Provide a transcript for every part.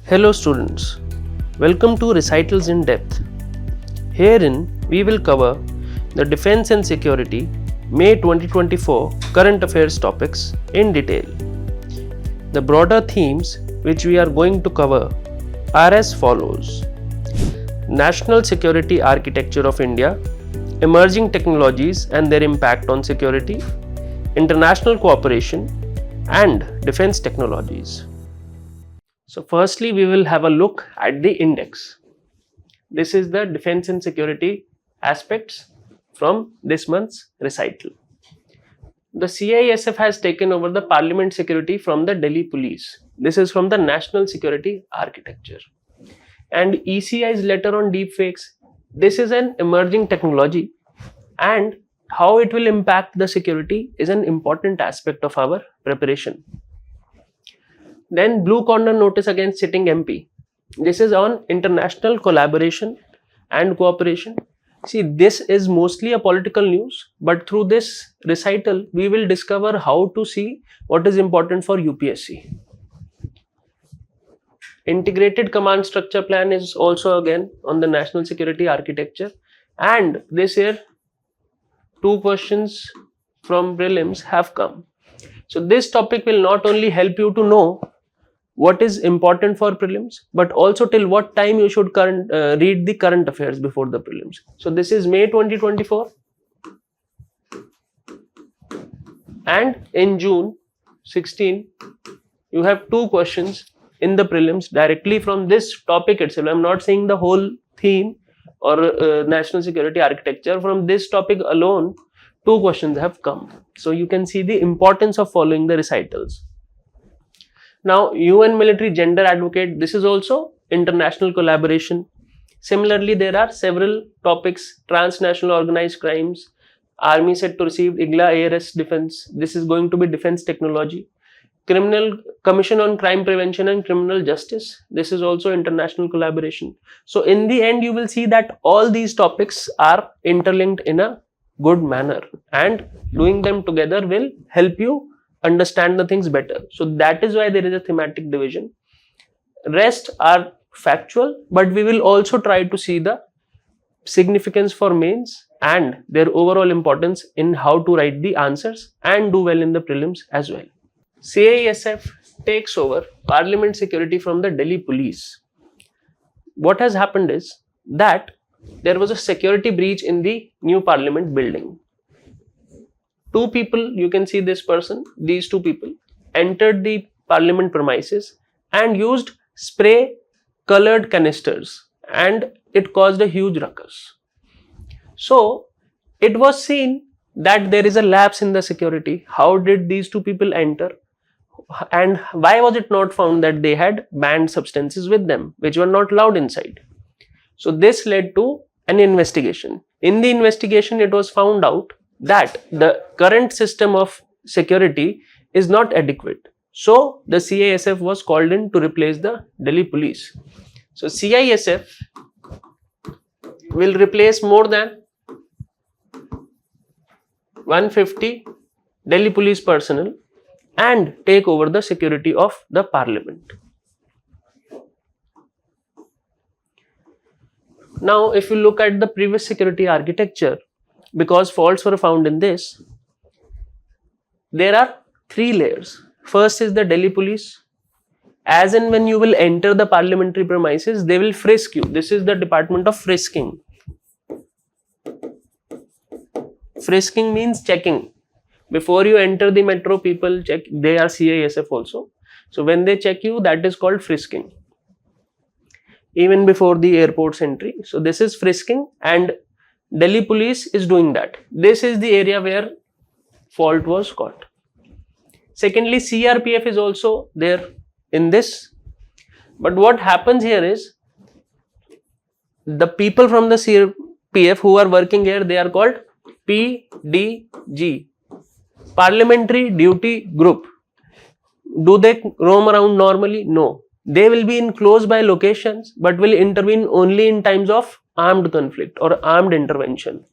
Hello students, welcome to Recitals in-Depth. Herein we will cover the Defense and Security May 2024 current affairs topics in detail. The broader themes which we are going to cover are as follows: National Security Architecture of India, Emerging Technologies and their impact on security, International Cooperation and Defense Technologies. So firstly, we will have a look at the index. This is the defense and security aspects from this month's recital. The CISF has taken over the Parliament security from the Delhi Police. This is from the National Security Architecture. And ECI's letter on deepfakes. This is an emerging technology, and how it will impact the security is an important aspect of our preparation. Then blue corner notice against sitting MP. This is on international collaboration and cooperation. See, this is mostly a political news, but through this recital, we will discover how to see what is important for UPSC. Integrated command structure plan is also again on the national security architecture. And this year, 2 questions from prelims have come. So this topic will not only help you to know what is important for prelims, but also till what time you should read the current affairs before the prelims. So this is May 2024, and in June 16 you have 2 questions in the prelims directly from this topic itself. I am not saying the whole theme or national security architecture. From this topic alone 2 questions have come. So you can see the importance of following the recitals. Now, UN military gender advocate, this is also international collaboration. Similarly, there are several topics: transnational organized crimes, army set to receive Igla-S defense. This is going to be defense technology. Criminal Commission on Crime Prevention and Criminal Justice. This is also international collaboration. So, in the end, you will see that all these topics are interlinked in a good manner, and doing them together will help you understand the things better. So that is why there is a thematic division. Rest are factual, but we will also try to see the significance for mains and their overall importance in how to write the answers and do well in the prelims as well. CISF takes over Parliament security from the Delhi Police. What has happened is that there was a security breach in the new Parliament building. 2 people, you can see this person, these 2 people entered the Parliament premises and used spray colored canisters, and it caused a huge ruckus. So it was seen that there is a lapse in the security. How did these 2 people enter, and why was it not found that they had banned substances with them which were not allowed inside? So this led to an investigation. In the investigation, it was found out that the current system of security is not adequate. So the CISF was called in to replace the Delhi Police. So CISF will replace more than 150 Delhi Police personnel and take over the security of the Parliament. Now, if you look at the previous security architecture, because faults were found in this, there are 3 layers. First is the Delhi Police. As and when you will enter the parliamentary premises, they will frisk you. This is the department of frisking. Frisking means checking. Before you enter the metro, people check. They are CISF also. So when they check you, that is called frisking. Even before the airport's entry. So this is frisking, and Delhi Police is doing that. This is the area where fault was caught. Secondly, CRPF is also there in this. But what happens here is, the people from the CRPF who are working here, they are called PDG, Parliamentary Duty Group. Do they roam around normally? No. They will be in close by locations, but will intervene only in times of armed conflict or armed intervention.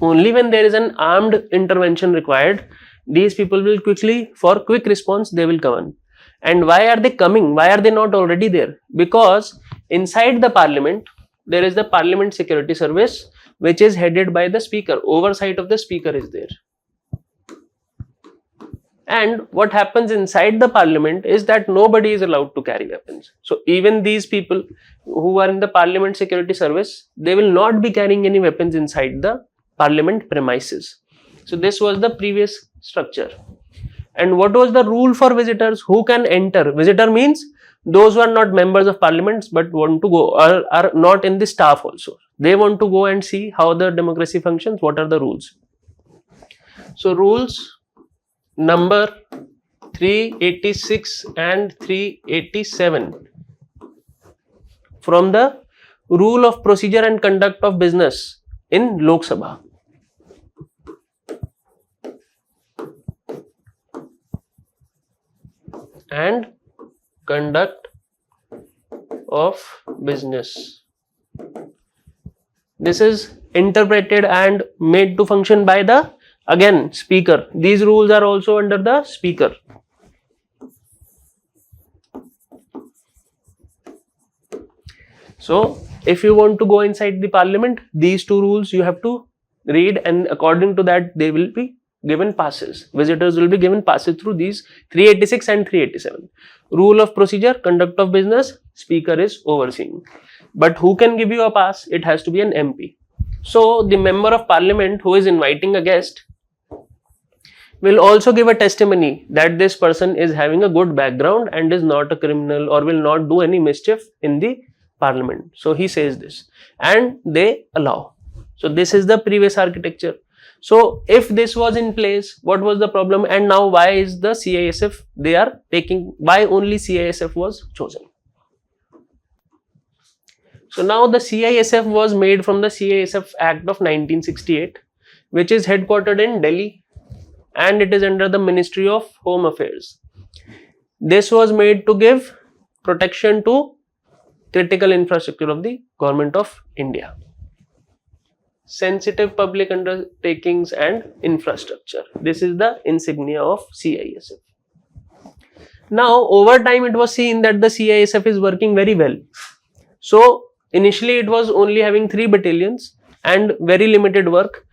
Only when there is an armed intervention required, these people will quickly, for quick response, they will come in. And why are they coming? Why are they not already there? Because inside the parliament, there is the Parliament Security Service, which is headed by the speaker. Oversight of the speaker is there. And what happens inside the parliament is that nobody is allowed to carry weapons. So even these people who are in the Parliament Security Service, they will not be carrying any weapons inside the parliament premises. So this was the previous structure. And what was the rule for visitors? Who can enter? Visitor means those who are not members of parliament but want to go, or are not in the staff also. They want to go and see how the democracy functions, what are the rules. So rules number 386 and 387 from the Rule of Procedure and Conduct of Business in Lok Sabha. And conduct of business. This is interpreted and made to function by the, again, speaker. These rules are also under the speaker. So if you want to go inside the parliament, these two rules you have to read, and according to that they will be given passes. Visitors will be given passes through these 386 and 387. Rule of Procedure, Conduct of Business, speaker is overseeing. But who can give you a pass? It has to be an MP. So the member of parliament who is inviting a guest will also give a testimony that this person is having a good background and is not a criminal or will not do any mischief in the parliament. So he says this and they allow. So this is the previous architecture. So if this was in place, what was the problem? And now why is the CISF, they are taking, why only CISF was chosen? So now the CISF was made from the CISF Act of 1968, which is headquartered in Delhi, and it is under the Ministry of Home Affairs. This was made to give protection to critical infrastructure of the Government of India. Sensitive public undertakings and infrastructure. This is the insignia of CISF. Now, over time it was seen that the CISF is working very well. So, initially it was only having 3 battalions and very limited work.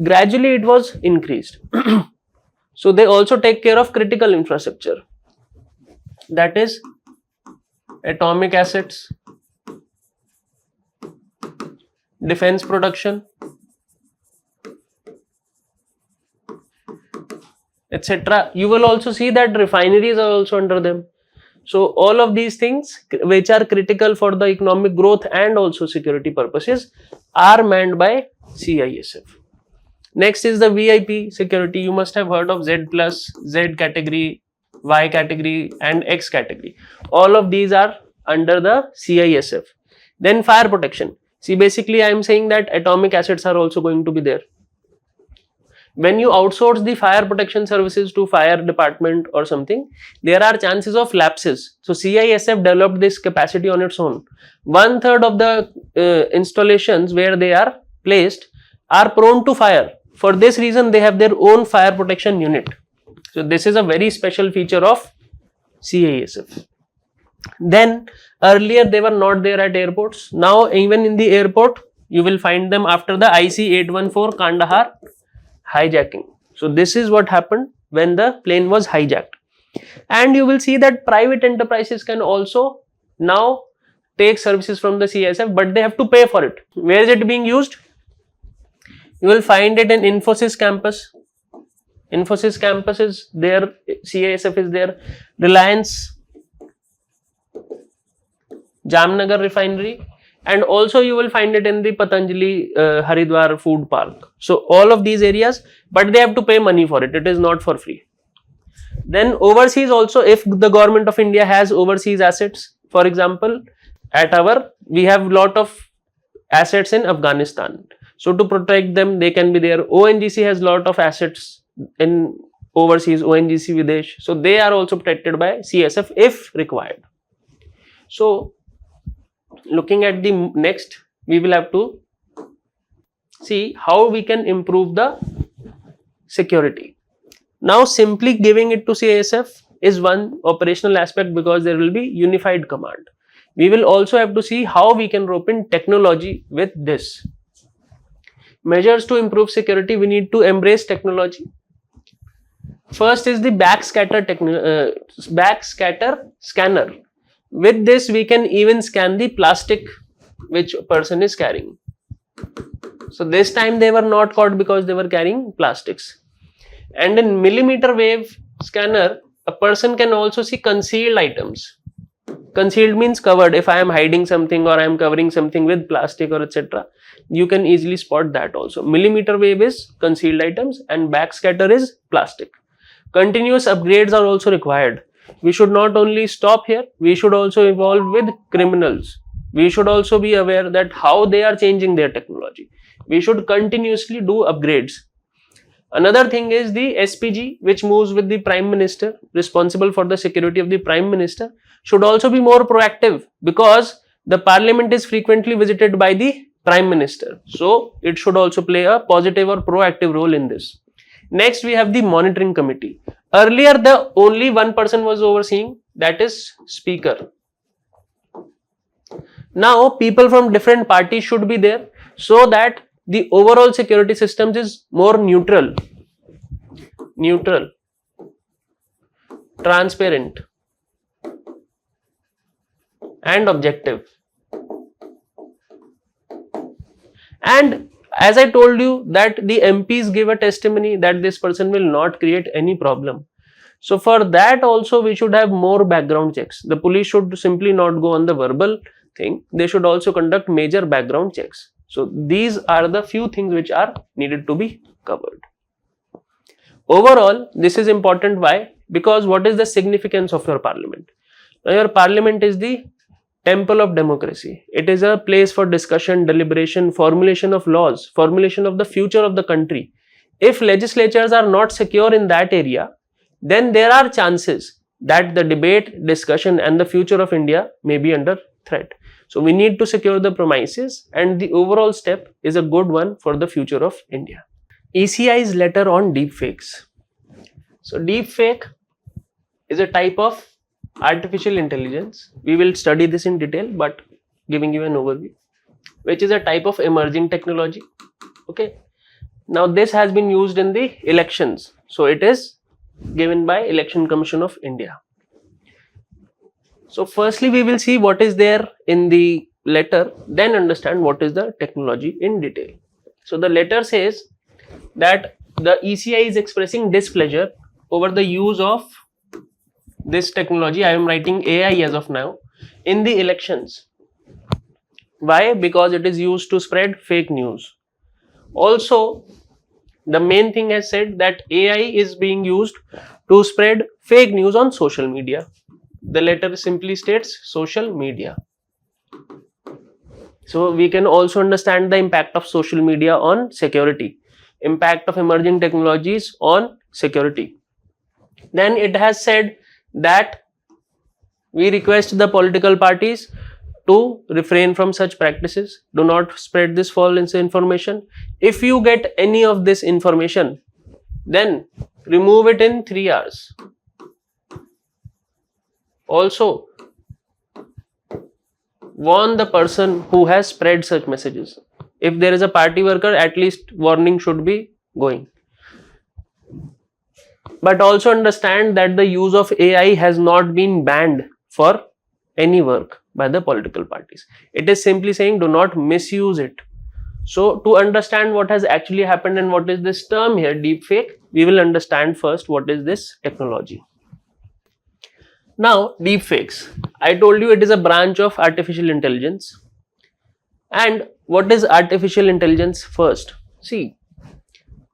Gradually it was increased. So, they also take care of critical infrastructure. That is atomic assets, defense production, etc. You will also see that refineries are also under them. So all of these things which are critical for the economic growth and also security purposes are manned by CISF. Next is the VIP security. You must have heard of Z+, Z category, Y category and X category. All of these are under the CISF. Then fire protection. See, basically I am saying that atomic assets are also going to be there. When you outsource the fire protection services to fire department or something, there are chances of lapses. So CISF developed this capacity on its own. 1/3 of the installations where they are placed are prone to fire. For this reason, they have their own fire protection unit. So this is a very special feature of CISF. Then earlier they were not there at airports. Now even in the airport, you will find them after the IC-814 Kandahar hijacking. So this is what happened when the plane was hijacked. And you will see that private enterprises can also now take services from the CISF, but they have to pay for it. Where is it being used? You will find it in Infosys campus. Infosys campus is there, CISF is there. Reliance, Jamnagar refinery, and also you will find it in the Patanjali Haridwar food park. So all of these areas, but they have to pay money for it. It is not for free. Then overseas also, if the government of India has overseas assets, for example, we have lot of assets in Afghanistan. So to protect them, they can be there. ONGC has lot of assets in overseas, ONGC Videsh. So they are also protected by CISF if required. So looking at the next, we will have to see how we can improve the security. Now simply giving it to CISF is one operational aspect because there will be unified command. We will also have to see how we can rope in technology with this. Measures to improve security, we need to embrace technology. First is the backscatter scanner. With this we can even scan the plastic which person is carrying. So this time they were not caught because they were carrying plastics. And in millimeter wave scanner, a person can also see concealed items. Concealed means covered. If I am hiding something or I am covering something with plastic or etc., you can easily spot that also. Millimeter wave is concealed items and backscatter is plastic. Continuous upgrades are also required. We should not only stop here, we should also evolve with criminals. We should also be aware that how they are changing their technology. We should continuously do upgrades. Another thing is the SPG, which moves with the Prime Minister, responsible for the security of the Prime Minister, should also be more proactive because the Parliament is frequently visited by the Prime Minister. So it should also play a positive or proactive role in this. Next, we have the Monitoring Committee. Earlier, the only one person was overseeing, that is Speaker. Now, people from different parties should be there so that the overall security systems is more neutral, transparent and objective. And as I told you that the MPs give a testimony that this person will not create any problem. So for that also we should have more background checks. The police should simply not go on the verbal thing. They should also conduct major background checks. So these are the few things which are needed to be covered. Overall, this is important. Why? Because what is the significance of your parliament? Now your parliament is the temple of democracy. It is a place for discussion, deliberation, formulation of laws, formulation of the future of the country. If legislatures are not secure in that area, then there are chances that the debate, discussion and the future of India may be under threat. So we need to secure the premises, and the overall step is a good one for the future of India. ECI's letter on deepfakes. So deepfake is a type of artificial intelligence. We will study this in detail, but giving you an overview, which is a type of emerging technology. Okay. Now this has been used in the elections. So it is given by Election Commission of India. So firstly we will see what is there in the letter, then understand what is the technology in detail. So the letter says that the ECI is expressing displeasure over the use of this technology. I am writing AI as of now in the elections. Why? Because it is used to spread fake news. Also, the main thing has said that AI is being used to spread fake news on social media. The letter simply states social media. So we can also understand the impact of social media on security, impact of emerging technologies on security. Then it has said that we request the political parties to refrain from such practices. Do not spread this false information. If you get any of this information, then remove it in 3 hours. Also, warn the person who has spread such messages. If there is a party worker, at least warning should be going. But also understand that the use of AI has not been banned for any work by the political parties. It is simply saying do not misuse it. So to understand what has actually happened and what is this term here, deepfake, we will understand first what is this technology. Now, deepfakes. I told you it is a branch of artificial intelligence. And what is artificial intelligence first? See,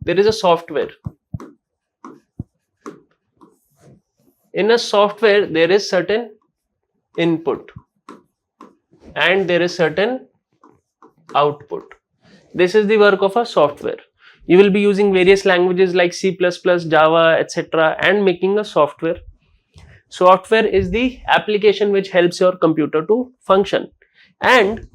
there is a software. In a software, there is certain input and there is certain output. This is the work of a software. You will be using various languages like C++, Java, etc. and making a software. Software is the application which helps your computer to function. And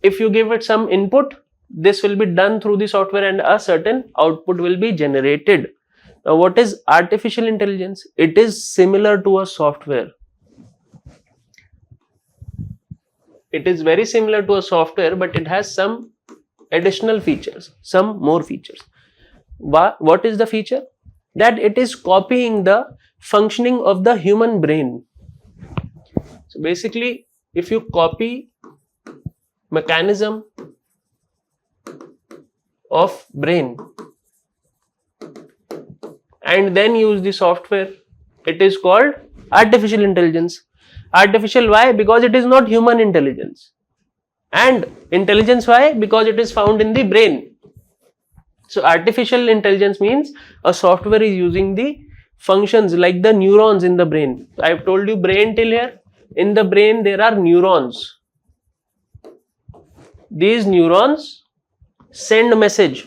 if you give it some input, this will be done through the software and a certain output will be generated. Now what is artificial intelligence? It is similar to a software. It is very similar to a software, but it has some additional features, some more features. What is the feature? That it is copying the functioning of the human brain. So basically, if you copy mechanism of brain and then use the software, it is called artificial intelligence. Artificial, why? Because it is not human intelligence. And intelligence, why? Because it is found in the brain. So artificial intelligence means a software is using the functions like the neurons in the brain. I have told you brain till here. In the brain there are neurons. These neurons send message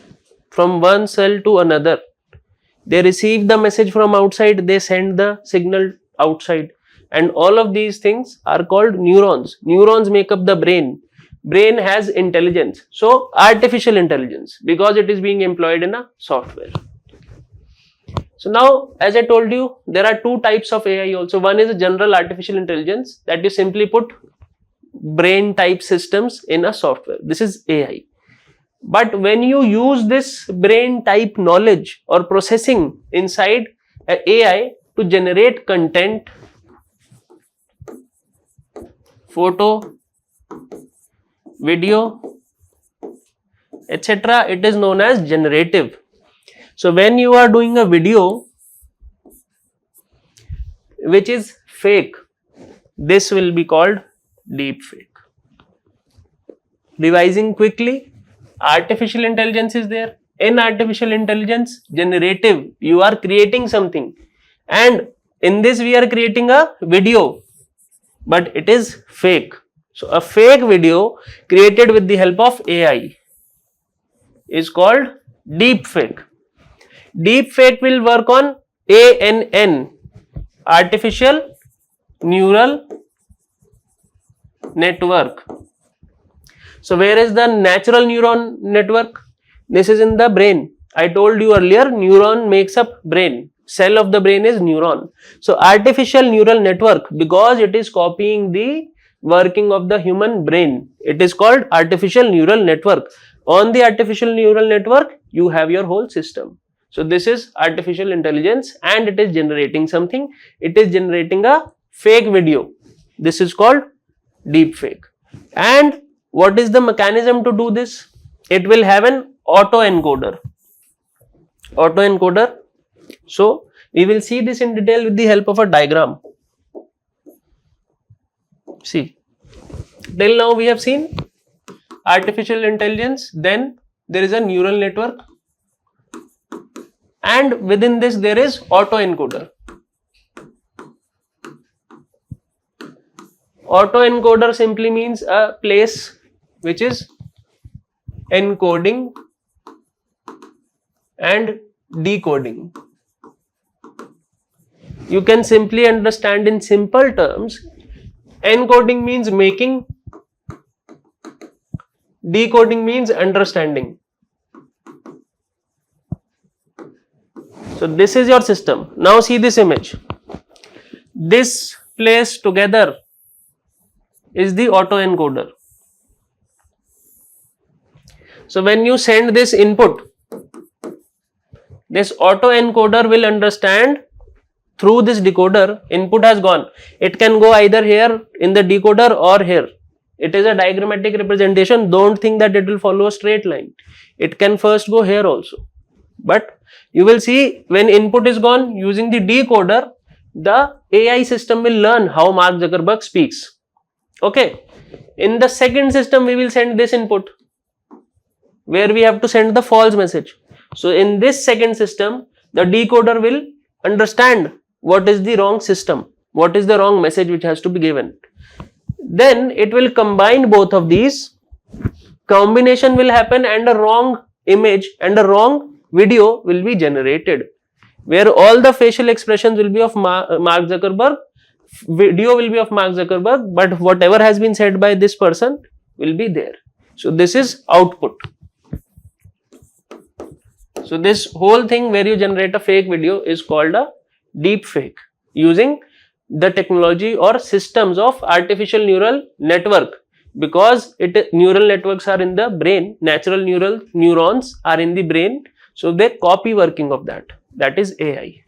from one cell to another. They receive the message from outside, they send the signal outside, and all of these things are called neurons. Neurons make up the brain. Brain has intelligence. So artificial intelligence, because it is being employed in a software. So now, as I told you, there are two types of AI also. One is a general artificial intelligence, that you simply put brain type systems in a software. This is AI. But when you use this brain type knowledge or processing inside AI to generate content, photo, video, etc., it is known as generative. So when you are doing a video which is fake, this will be called deepfake. Revising quickly, artificial intelligence is there. In artificial intelligence, generative, you are creating something, and in this we are creating a video, but it is fake. So a fake video created with the help of AI is called deepfake. Deepfake will work on ANN, artificial neural network. So where is the natural neuron network? This is in the brain. I told you earlier, neuron makes up brain. Cell of the brain is neuron. So artificial neural network, because it is copying the working of the human brain, it is called artificial neural network. On the artificial neural network, you have your whole system. So this is artificial intelligence, and it is generating something. It is generating a fake video. This is called deepfake. And what is the mechanism to do this? It will have an autoencoder. Autoencoder. So we will see this in detail with the help of a diagram. See, till now we have seen artificial intelligence, then there is a neural network, and within this there is autoencoder. Autoencoder simply means a place which is encoding and decoding. You can simply understand in simple terms. Encoding means making, decoding means understanding. So this is your system. Now see this image. This place together is the autoencoder. So when you send this input, this autoencoder will understand through this decoder. Input has gone. It can go either here in the decoder or here. It is a diagrammatic representation. Don't think that it will follow a straight line. It can first go here also. But you will see when input is gone, using the decoder, the AI system will learn how Mark Zuckerberg speaks. Okay. In the second system, we will send this input where we have to send the false message. So in this second system, the decoder will understand what is the wrong system, what is the wrong message which has to be given. Then it will combine both of these. Combination will happen, and a wrong image and a wrong video will be generated, where all the facial expressions will be of Mark Zuckerberg, video will be of Mark Zuckerberg, but whatever has been said by this person will be there. So this is output. So this whole thing where you generate a fake video is called a deep fake, using the technology or systems of artificial neural network, because neural networks are in the brain, natural neurons are in the brain, so they copy working of that is AI.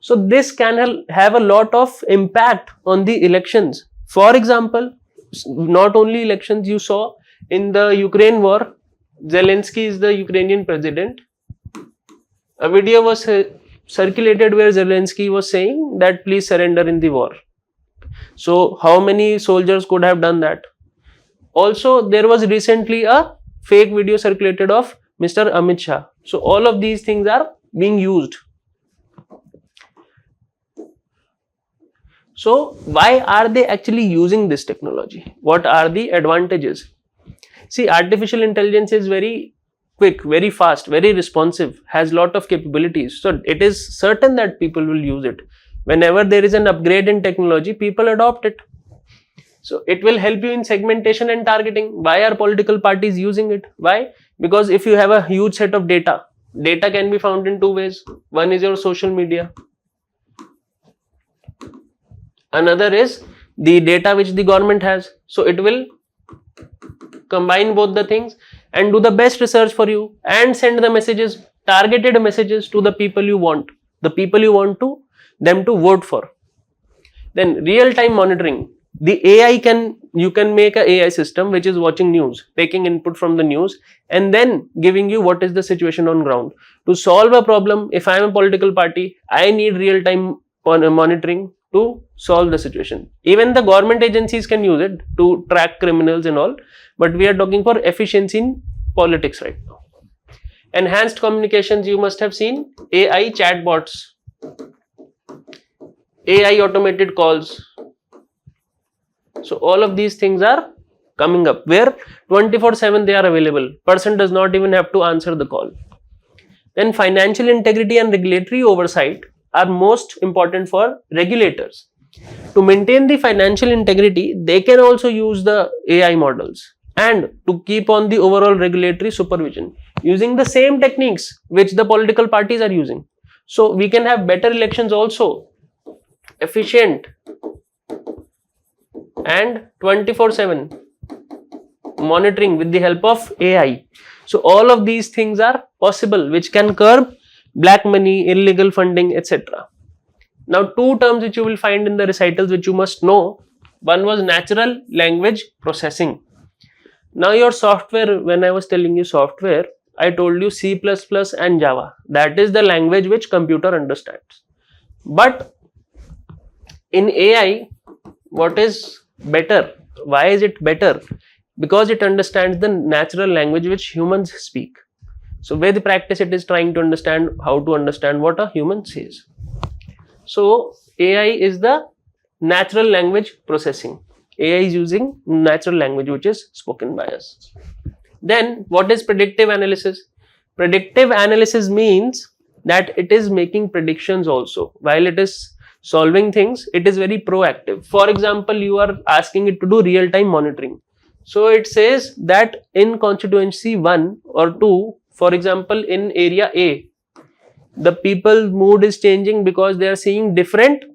So this can have a lot of impact on the elections. For example, not only elections, you saw in the Ukraine war, Zelensky is the Ukrainian president. A video was circulated where Zelensky was saying that please surrender in the war. So how many soldiers could have done that? Also, there was recently a fake video circulated of Mr. Amit Shah. So all of these things are being used. So why are they actually using this technology? What are the advantages? See, artificial intelligence is very quick, very fast, very responsive, has lot of capabilities. So it is certain that people will use it. Whenever there is an upgrade in technology, people adopt it. So it will help you in segmentation and targeting. Why are political parties using it? Why? Because if you have a huge set of data can be found in two ways. One is your social media. Another is the data which the government has. So it will combine both the things and do the best research for you and send the messages, targeted messages to the people you want, them to vote for. Then real-time monitoring. The AI you can make a AI system which is watching news, taking input from the news and then giving you what is the situation on ground. To solve a problem, if I am a political party, I need real-time monitoring to solve the situation. Even the government agencies can use it to track criminals and all, but we are talking for efficiency in politics right now. Enhanced communications, you must have seen AI chatbots, AI automated calls. So all of these things are coming up where 24/7 they are available. Person does not even have to answer the call. Then financial integrity and regulatory oversight are most important for regulators. To maintain the financial integrity, they can also use the AI models and to keep on the overall regulatory supervision using the same techniques which the political parties are using. So we can have better elections also, efficient and 24/7 monitoring with the help of AI. So all of these things are possible which can curb black money, illegal funding, etc. Now two terms which you will find in the recitals which you must know. One was natural language processing. Now your software, when I was telling you software, I told you C++ and Java. That is the language which computer understands. But in AI, what is better? Why is it better? Because it understands the natural language which humans speak. So with the practice, it is trying to understand how to understand what a human says. So AI is the natural language processing. AI is using natural language which is spoken by us. Then what is predictive analysis? Predictive analysis means that it is making predictions also. While it is solving things, it is very proactive. For example, you are asking it to do real-time monitoring. So it says that in constituency 1 or 2, for example, in area A, the people's mood is changing because they are seeing different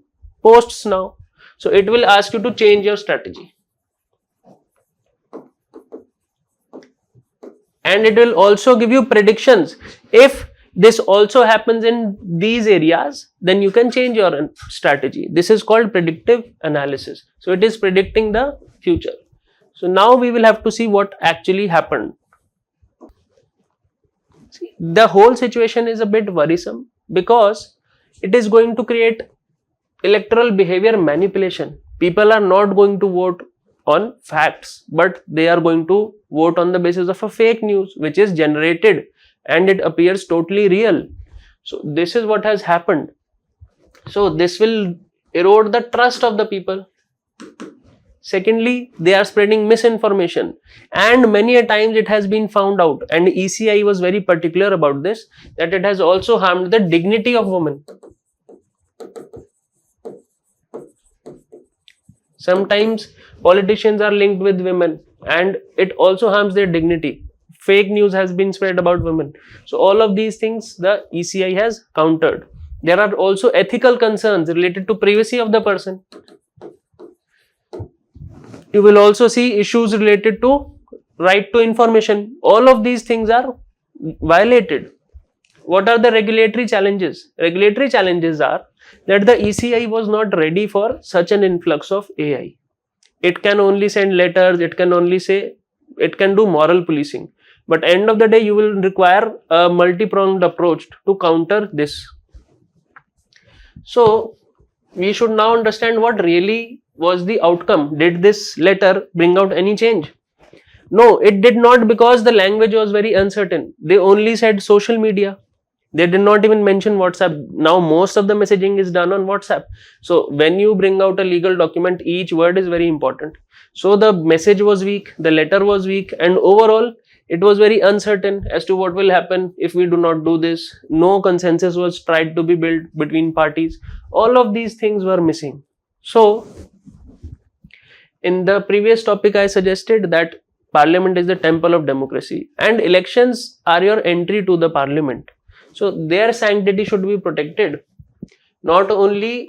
posts now. So it will ask you to change your strategy. And it will also give you predictions. If this also happens in these areas, then you can change your strategy. This is called predictive analysis. So it is predicting the future. So now we will have to see what actually happened. See, the whole situation is a bit worrisome because it is going to create electoral behavior manipulation. People are not going to vote on facts, but they are going to vote on the basis of a fake news which is generated and it appears totally real. So this is what has happened. So this will erode the trust of the people. Secondly, they are spreading misinformation, and many a times it has been found out, and ECI was very particular about this, that it has also harmed the dignity of women. Sometimes politicians are linked with women and it also harms their dignity. fake news has been spread about women. So all of these things the ECI has countered. There are also ethical concerns related to privacy of the person. You will also see issues related to right to information. All of these things are violated. What are the regulatory challenges? Regulatory challenges are that the ECI was not ready for such an influx of AI. It can only send letters, it can only say, it can do moral policing. But end of the day, you will require a multi-pronged approach to counter this. So, we should now understand what really was the outcome. Did this letter bring out any change? No, it did not, because the language was very uncertain. They only said social media. They did not even mention WhatsApp. Now most of the messaging is done on WhatsApp. So when you bring out a legal document, each word is very important. So the message was weak, the letter was weak, and overall it was very uncertain as to what will happen if we do not do this. No consensus was tried to be built between parties. All of these things were missing. So in the previous topic, I suggested that Parliament is the temple of democracy and elections are your entry to the Parliament. So their sanctity should be protected. Not only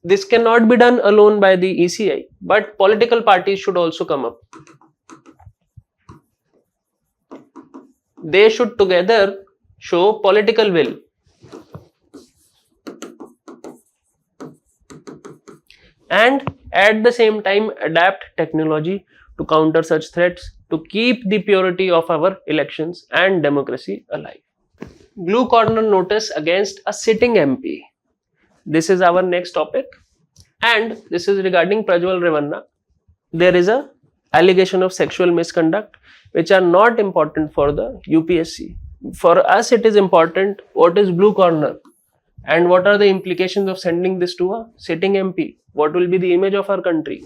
this cannot be done alone by the ECI, but political parties should also come up. They should together show political will. And at the same time adapt technology to counter such threats, to keep the purity of our elections and democracy alive. Blue corner notice against a sitting MP. This is our next topic, and this is regarding Prajwal Revanna. There is a allegation of sexual misconduct which are not important for the UPSC. For us it is important what is blue corner and what are the implications of sending this to a sitting MP. What will be the image of our country?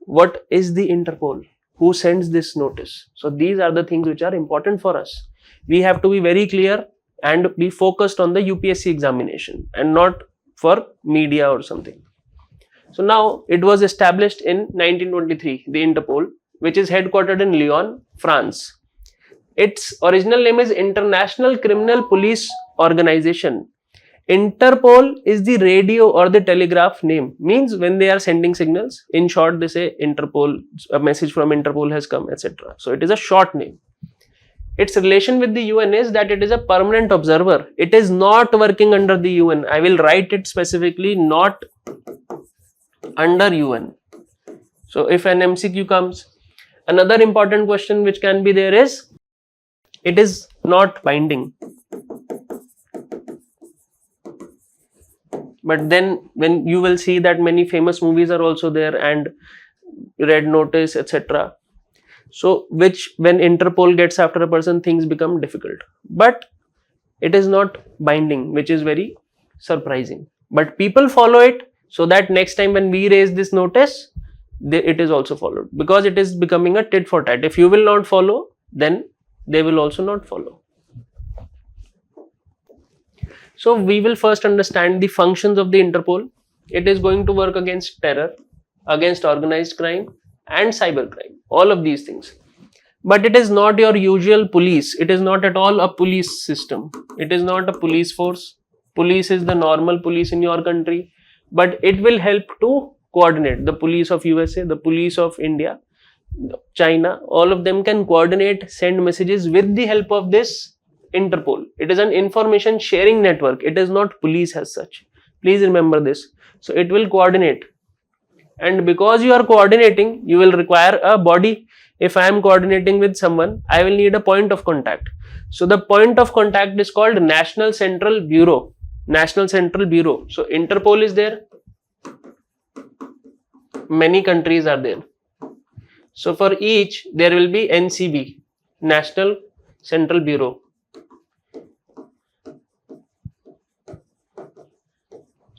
What is the Interpol? Who sends this notice? So these are the things which are important for us. We have to be very clear and be focused on the UPSC examination and not for media or something. So now it was established in 1923, the Interpol, which is headquartered in Lyon, France. Its original name is International Criminal Police Organization. Interpol is the radio or the telegraph name, means when they are sending signals, in short they say Interpol, a message from Interpol has come, etc. So it is a short name. Its relation with the UN is that it is a permanent observer. It is not working under the UN. I will write it specifically, not under UN. So if an MCQ comes, another important question which can be there is, it is not binding. But then when you will see that many famous movies are also there and Red Notice, etc. So which when Interpol gets after a person, things become difficult. But it is not binding, which is very surprising. But people follow it so that next time when we raise this notice, it is also followed. Because it is becoming a tit for tat. If you will not follow, then they will also not follow. So we will first understand the functions of the Interpol. It is going to work against terror, against organized crime and cybercrime, all of these things. But it is not your usual police. It is not at all a police system. It is not a police force. Police is the normal police in your country, but it will help to coordinate. The police of USA, the police of India, China, all of them can coordinate, send messages with the help of this Interpol. It is an information sharing network. It is not police as such. Please remember this. So it will coordinate. And because you are coordinating, you will require a body. If I am coordinating with someone, I will need a point of contact. So the point of contact is called National Central Bureau. National Central Bureau. So Interpol is there. Many countries are there. So for each, there will be NCB, National Central Bureau.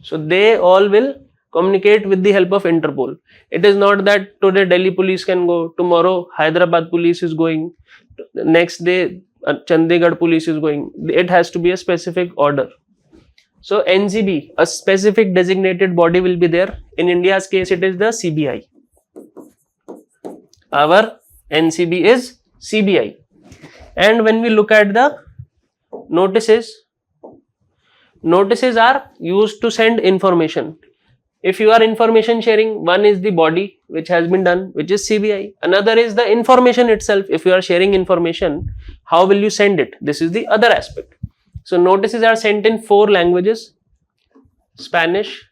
So they all will communicate with the help of Interpol. It is not that today Delhi police can go, tomorrow Hyderabad police is going, next day Chandigarh police is going. It has to be a specific order. So NCB, a specific designated body will be there. In India's case, it is the CBI. Our NCB is CBI. And when we look at the notices are used to send information. If you are information sharing, one is the body which has been done, which is CBI. Another is the information itself. If you are sharing information, how will you send it? This is the other aspect. So notices are sent in 4 languages: Spanish,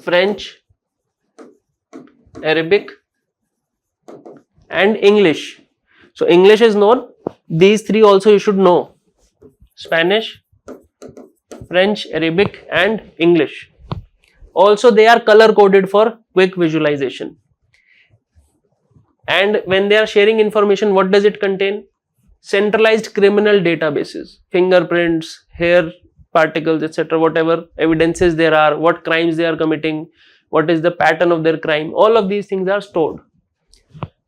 French, Arabic and English. So English is known. These 3 also you should know: Spanish, French, Arabic and English. Also they are color coded for quick visualization. And when they are sharing information, what does it contain? Centralized criminal databases, fingerprints, hair particles, etc. Whatever evidences there are, what crimes they are committing, what is the pattern of their crime, all of these things are stored.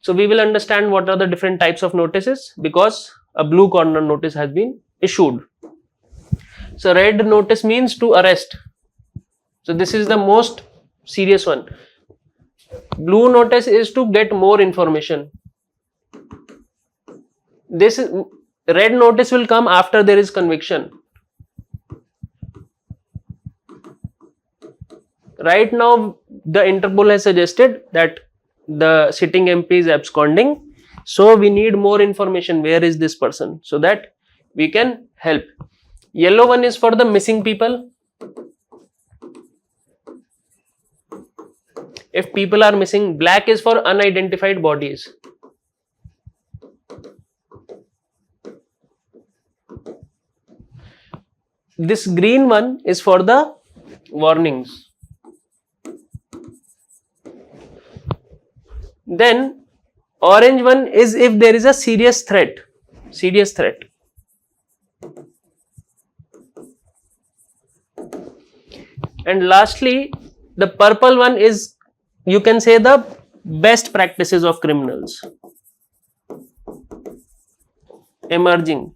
So we will understand what are the different types of notices, because a blue corner notice has been issued. So red notice means to arrest. So this is the most serious one. Blue notice is to get more information. This is, red notice will come after there is conviction. Right now the Interpol has suggested that the sitting MP is absconding, so we need more information. Where is this person, so that we can help. Yellow one is for the missing people. If people are missing. Black is for unidentified bodies. This green one is for the warnings. Then orange one is if there is a serious threat. And lastly, the purple one is, you can say, the best practices of criminals emerging.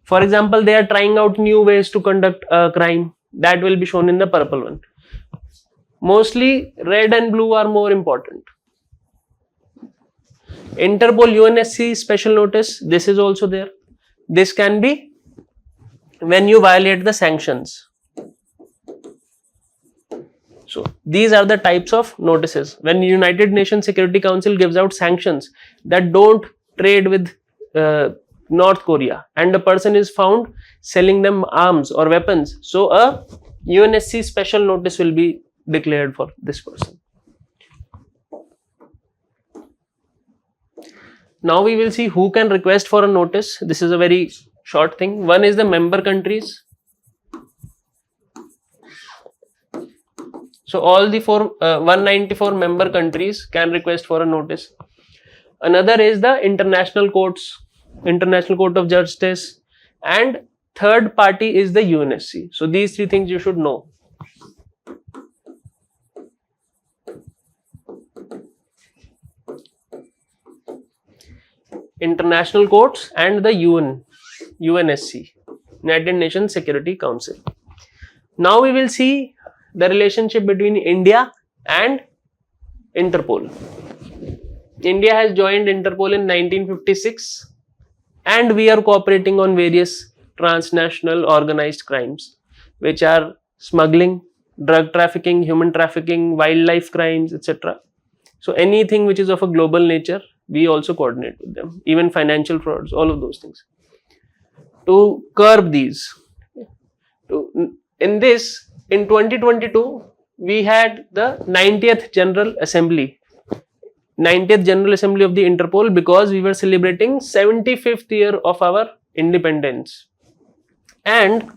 For example, they are trying out new ways to conduct a crime. That will be shown in the purple one. Mostly red and blue are more important. Interpol UNSC special notice, this is also there. This can be when you violate the sanctions. So these are the types of notices. When United Nations Security Council gives out sanctions that don't trade with North Korea, and a person is found selling them arms or weapons, so a UNSC special notice will be declared for this person. Now we will see who can request for a notice. This is a very short thing. One is the member countries. So all the 194 member countries can request for a notice. Another is the international courts, International Court of Justice, and third party is the UNSC. So these 3 things you should know. International courts and the UNSC, United Nations Security Council. Now we will see the relationship between India and Interpol. India has joined Interpol in 1956 and we are cooperating on various transnational organized crimes, which are smuggling, drug trafficking, human trafficking, wildlife crimes, etc. So anything which is of a global nature, we also coordinate with them, even financial frauds, all of those things. To curb these, in 2022, we had the 90th General Assembly of the Interpol, because we were celebrating 75th year of our independence. And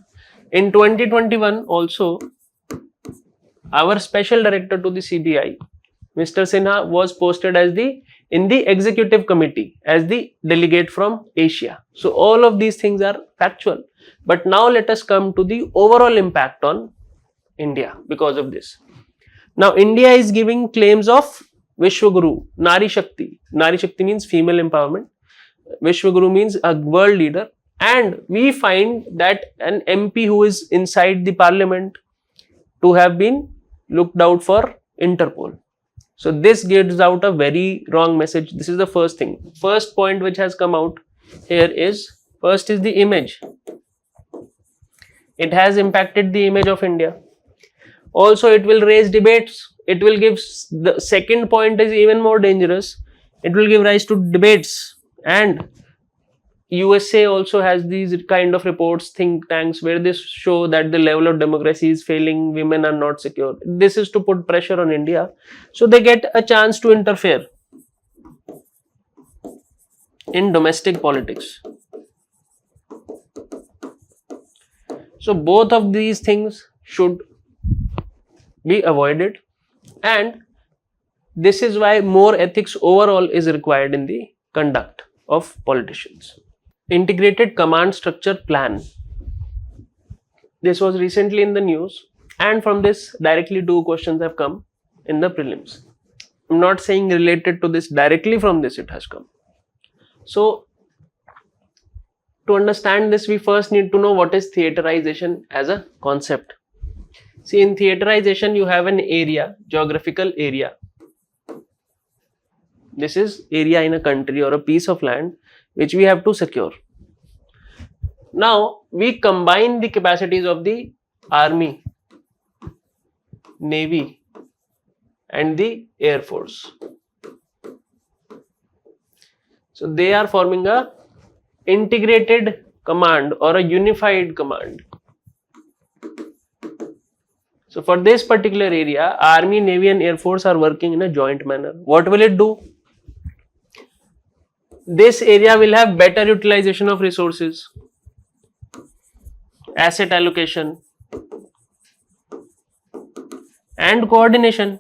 in 2021 also, our special director to the CBI, Mr. Sinha, was posted as in the executive committee as the delegate from Asia. So all of these things are factual. But now let us come to the overall impact on India because of this. Now India is giving claims of Vishwaguru, Nari Shakti. Nari Shakti means female empowerment. Vishwaguru means a world leader. And we find that an MP who is inside the parliament to have been looked out for Interpol. So this gives out a very wrong message. This is the first thing. First point which has come out here is, first is the image. It has impacted the image of India. Also, it will raise debates. It will give, the second point is even more dangerous. It will give rise to debates, and USA also has these kind of reports, think tanks, where they show that the level of democracy is failing, women are not secure. This is to put pressure on India, so they get a chance to interfere in domestic politics. So both of these things should be avoided, and this is why more ethics overall is required in the conduct of politicians. Integrated command structure plan. This was recently in the news, and from this directly 2 questions have come in the prelims. I'm not saying related to this, directly from this it has come. So to understand this, we first need to know what is theaterization as a concept. See, in theaterization you have an area, geographical area. This is area in a country or a piece of land which we have to secure. Now we combine the capacities of the army, navy and the air force. So they are forming a integrated command or a unified command. So for this particular area, army, navy and air force are working in a joint manner. What will it do? This area will have better utilization of resources, asset allocation and coordination.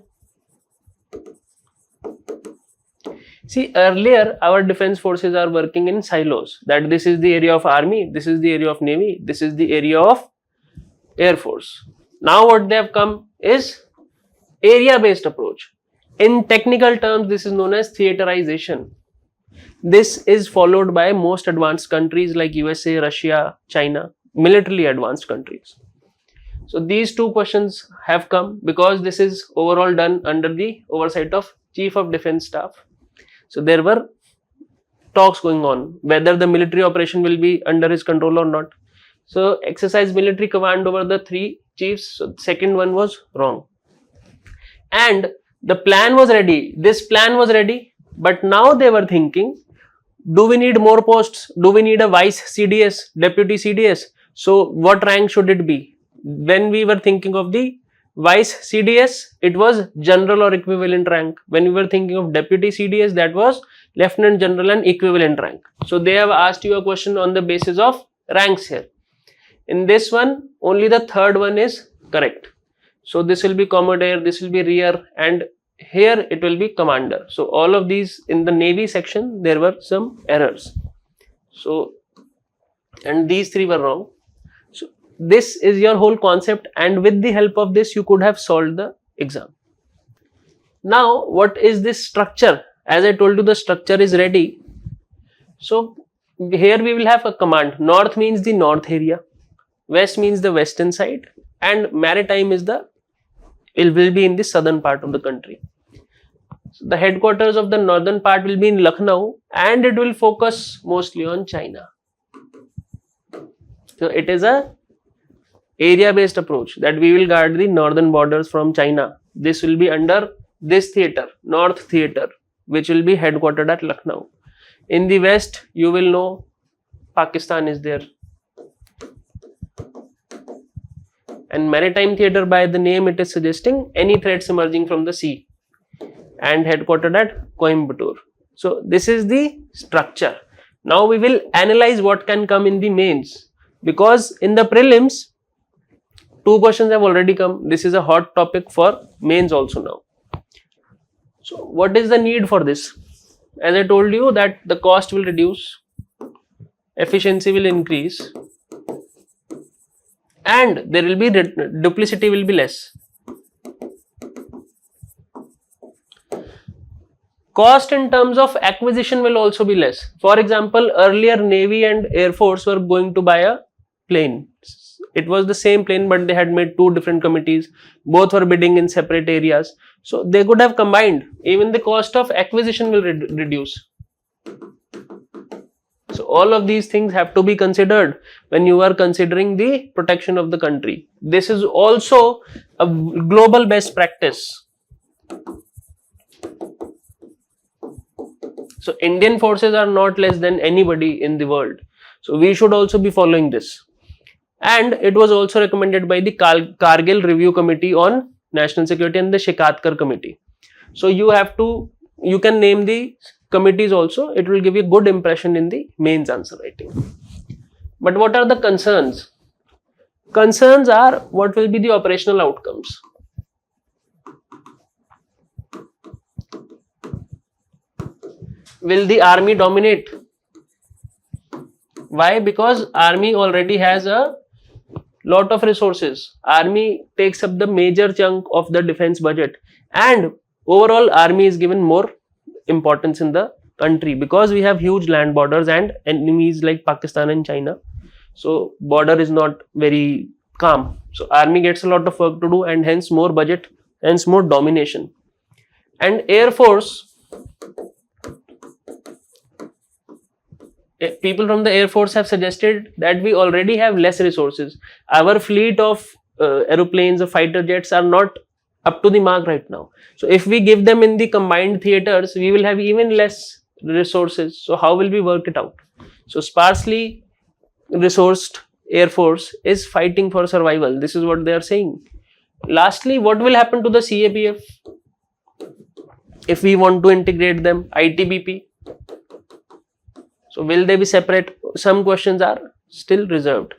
See, earlier our defense forces are working in silos, that this is the area of army, this is the area of navy, this is the area of air force. Now what they have come is area based approach. In technical terms, this is known as theaterization. This is followed by most advanced countries like USA, Russia, China, militarily advanced countries. So these 2 questions have come because this is overall done under the oversight of Chief of Defence Staff. So there were talks going on whether the military operation will be under his control or not. So exercise military command over the 3 chiefs. So the second one was wrong. And the plan was ready. This plan was ready. But now they were thinking, do we need more posts? Do we need a vice CDS, deputy CDS? So what rank should it be? When we were thinking of the vice CDS, it was general or equivalent rank. When we were thinking of deputy CDS, that was lieutenant general and equivalent rank. So they have asked you a question on the basis of ranks here. In this one, only the third one is correct. So this will be commodore, this will be rear, and here it will be commander. So all of these in the navy section, there were some errors. So, and these 3 were wrong. So this is your whole concept, and with the help of this you could have solved the exam. Now what is this structure? As I told you, the structure is ready. So here we will have a command. North means the north area, west means the western side, and maritime is it will be in the southern part of the country. So the headquarters of the northern part will be in Lucknow, and it will focus mostly on China. So it is a area based approach, that we will guard the northern borders from China. This will be under this theatre, North Theatre, which will be headquartered at Lucknow. In the west, you will know Pakistan is there. And maritime theatre, by the name it is suggesting any threats emerging from the sea, and headquartered at Coimbatore. So this is the structure. Now we will analyze what can come in the mains, because in the prelims 2 questions have already come. This is a hot topic for mains also now. So what is the need for this? As I told you that the cost will reduce, efficiency will increase, and there will be duplicity will be less. Cost in terms of acquisition will also be less. For example, earlier Navy and Air Force were going to buy a plane, It was the same plane, but they had made two different committees. Both were bidding in separate areas. So they could have combined. Even the cost of acquisition will reduce. So all of these things have to be considered when you are considering the protection of the country. This is also a global best practice. So Indian forces are not less than anybody in the world. So we should also be following this. And it was also recommended by the Kargil Review Committee on National Security and the Shikatkar Committee. So you can name the committees also. It will give you a good impression in the mains answer writing. But what are the concerns? Concerns are what will be the operational outcomes. Will the army dominate? Why? Because army already has a lot of resources. Army takes up the major chunk of the defense budget, and overall army is given more importance in the country because we have huge land borders and enemies like Pakistan and China. So border is not very calm. So army gets a lot of work to do, and hence more budget, hence more domination. And air force, people from the air force have suggested that we already have less resources. Our fleet of aeroplanes or fighter jets are not up to the mark right now. So if we give them in the combined theaters, we will have even less resources. So how will we work it out? So sparsely resourced air force is fighting for survival. This is what they are saying. Lastly, what will happen to the CAPF if we want to integrate them? ITBP. So will they be separate? Some questions are still reserved.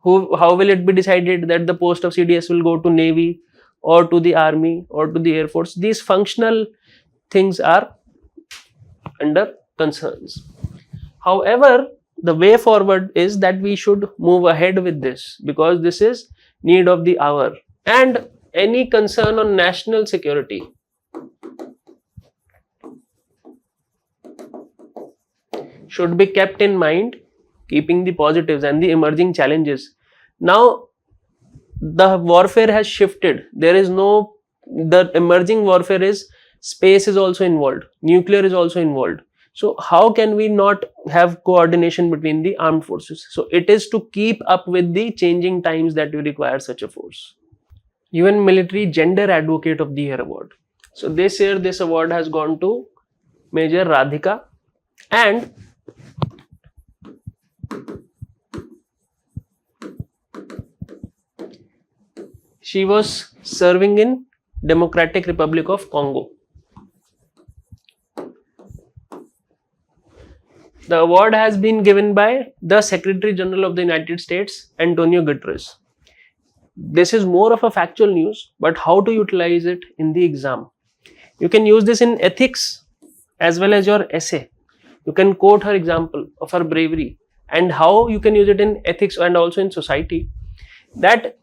How will it be decided that the post of CDS will go to Navy or to the Army or to the Air Force? These functional things are under concerns. However, the way forward is that we should move ahead with this because this is need of the hour. And any concern on national security should be kept in mind, keeping the positives and the emerging challenges. Now, the warfare has shifted. The emerging warfare is space is also involved, nuclear is also involved. So how can we not have coordination between the armed forces? So it is to keep up with the changing times that we require such a force. UN Military Gender Advocate of the Year Award. So this year this award has gone to Major Radhika, and she was serving in Democratic Republic of Congo. The award has been given by the Secretary General of the United States, Antonio Guterres. This is more of a factual news, but how to utilize it in the exam? You can use this in ethics as well as your essay. You can quote her example of her bravery and how you can use it in ethics and also in society. That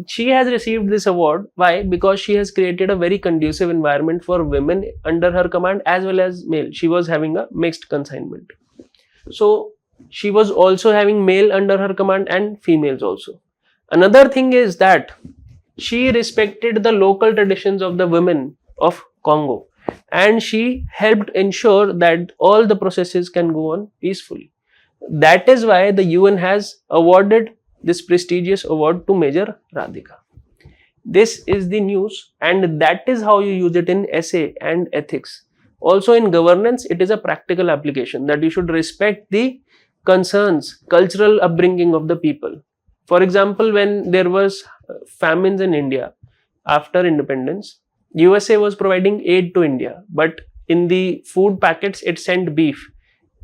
she has received this award. Why? Because she has created a very conducive environment for women under her command as well as male. She was having a mixed consignment. So she was also having male under her command and females also. Another thing is that she respected the local traditions of the women of Congo, and she helped ensure that all the processes can go on peacefully. That is why the UN has awarded this prestigious award to Major Radhika. This is the news, and that is how you use it in essay and ethics. Also in governance, it is a practical application that you should respect the concerns, cultural upbringing of the people. For example, when there was famines in India after independence, USA was providing aid to India, but in the food packets it sent beef,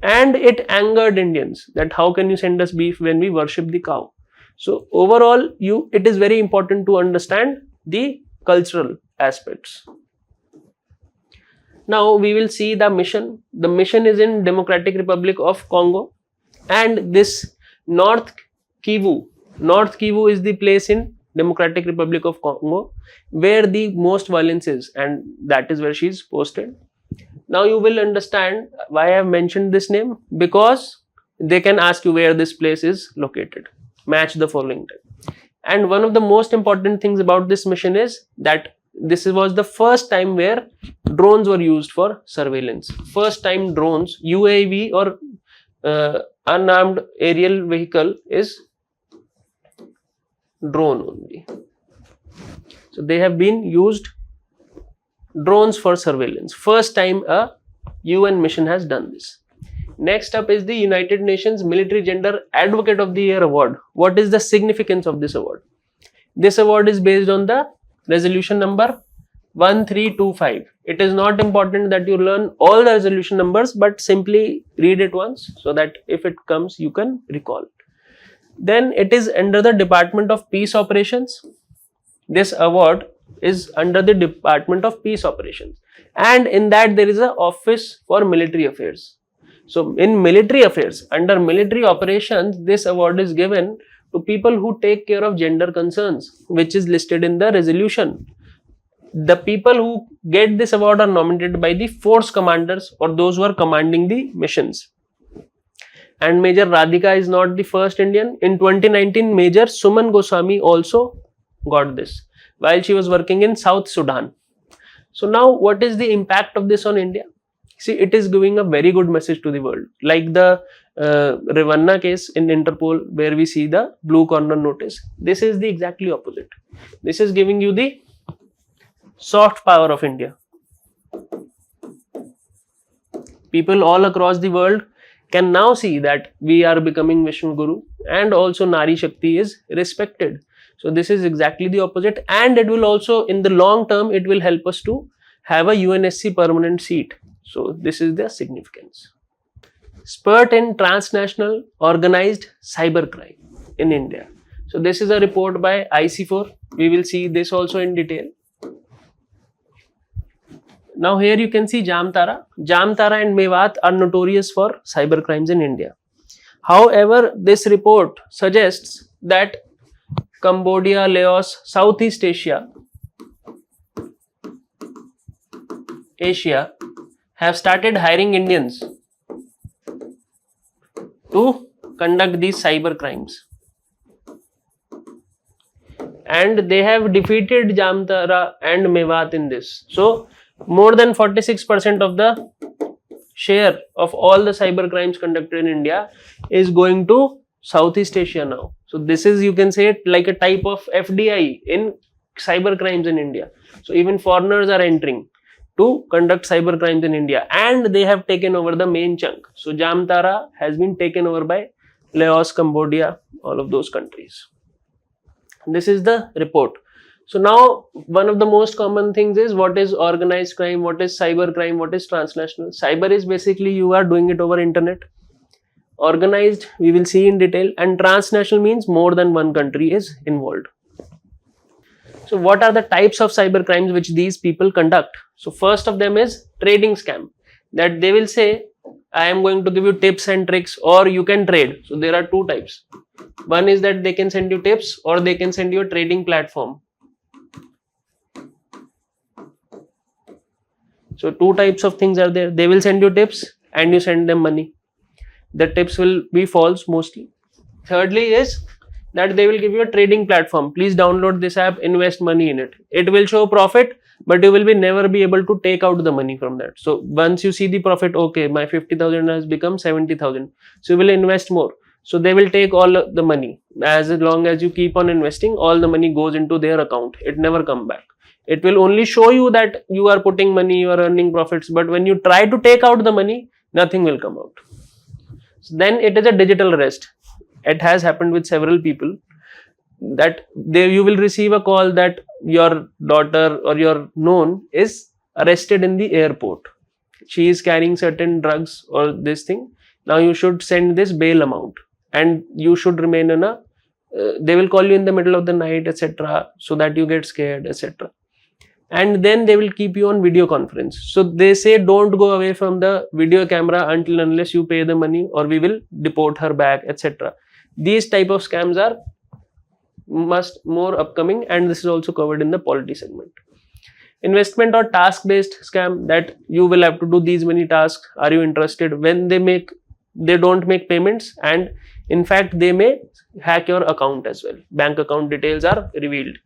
and it angered Indians that how can you send us beef when we worship the cow. So overall, it is very important to understand the cultural aspects. Now we will see the mission. The mission is in Democratic Republic of Congo, and this North Kivu is the place in Democratic Republic of Congo where the most violence is, and that is where she is posted. Now you will understand why I have mentioned this name, because they can ask you where this place is located. Match the following type. And one of the most important things about this mission is that this was the first time where drones were used for surveillance. First time drones, UAV or unarmed aerial vehicle is drone only. So they have been used drones for surveillance. First time a UN mission has done this. Next up is the United Nations Military Gender Advocate of the Year Award. What is the significance of this award? This award is based on the resolution number 1325. It is not important that you learn all the resolution numbers, but simply read it once so that if it comes, you can recall it. Then it is under the Department of Peace Operations. This award is under the Department of Peace Operations, and in that there is an Office for Military Affairs. So in military affairs, under military operations, this award is given to people who take care of gender concerns, which is listed in the resolution. The people who get this award are nominated by the force commanders or those who are commanding the missions. And Major Radhika is not the first Indian. In 2019, Major Suman Goswami also got this while she was working in South Sudan. So now what is the impact of this on India? See, it is giving a very good message to the world. Like the Ravanna case in Interpol, where we see the blue corner notice. This is the exactly opposite. This is giving you the soft power of India. People all across the world can now see that we are becoming Vishnu Guru, and also Nari Shakti is respected. So this is exactly the opposite, and it will also, in the long term, it will help us to have a UNSC permanent seat. So this is the significance. Spurt in transnational organized cybercrime in India. So this is a report by IC4. We will see this also in detail. Now here you can see Jamtara. Jamtara and Mewat are notorious for cyber crimes in India. However, this report suggests that Cambodia, Laos, Southeast Asia have started hiring Indians to conduct these cyber crimes. And they have defeated Jamtara and Mewat in this. So more than 46% of the share of all the cyber crimes conducted in India is going to Southeast Asia now. So this is, you can say it like a type of FDI in cyber crimes in India. So even foreigners are entering to conduct cyber crimes in India, and they have taken over the main chunk. So Jamtara has been taken over by Laos, Cambodia, all of those countries. This is the report. So now one of the most common things is what is organized crime, what is cyber crime, what is transnational. Cyber is basically you are doing it over internet. Organized we will see in detail, and transnational means more than one country is involved. So what are the types of cyber crimes which these people conduct? So first of them is trading scam, that they will say I am going to give you tips and tricks or you can trade. So there are two types. One is that they can send you tips or they can send you a trading platform. So two types of things are there. They will send you tips and you send them money. The tips will be false mostly. Thirdly is that they will give you a trading platform. Please download this app, invest money in it. It will show profit, but you will never be able to take out the money from that. So once you see the profit, okay, my 50,000 has become 70,000. So you will invest more. So they will take all the money. As long as you keep on investing, all the money goes into their account. It never comes back. It will only show you that you are putting money, you are earning profits. But when you try to take out the money, nothing will come out. So then it is a digital arrest. It has happened with several people that you will receive a call that your daughter or your known is arrested in the airport. She is carrying certain drugs or this thing. Now you should send this bail amount and you should remain in a, they will call you in the middle of the night, etc. so that you get scared, etc. And then they will keep you on video conference. So they say don't go away from the video camera unless you pay the money or we will deport her back, etc. These type of scams are more upcoming, and this is also covered in the Polity segment. Investment or task based scam, that you will have to do these many tasks. Are you interested? When they don't make payments, and In fact, they may hack your account as well. Bank account details are revealed.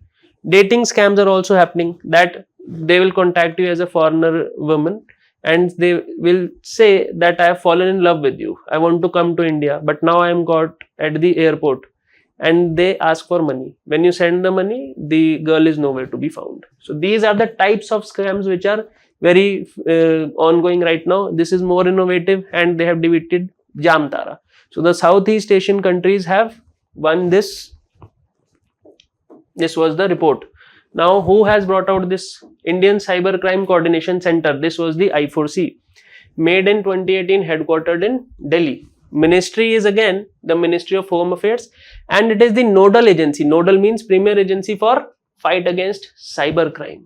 Dating scams are also happening, that they will contact you as a foreigner woman and they will say that I have fallen in love with you. I want to come to India, but now I am caught at the airport, and they ask for money. When you send the money, the girl is nowhere to be found. So these are the types of scams which are very ongoing right now. This is more innovative, and they have defeated Jamtara. So the Southeast Asian countries have won this. This was the report. Now, who has brought out this? Indian Cybercrime Coordination Center. This was the I4C, made in 2018, headquartered in Delhi. Ministry is again the Ministry of Home Affairs, and it is the nodal agency. Nodal means premier agency for fight against cybercrime.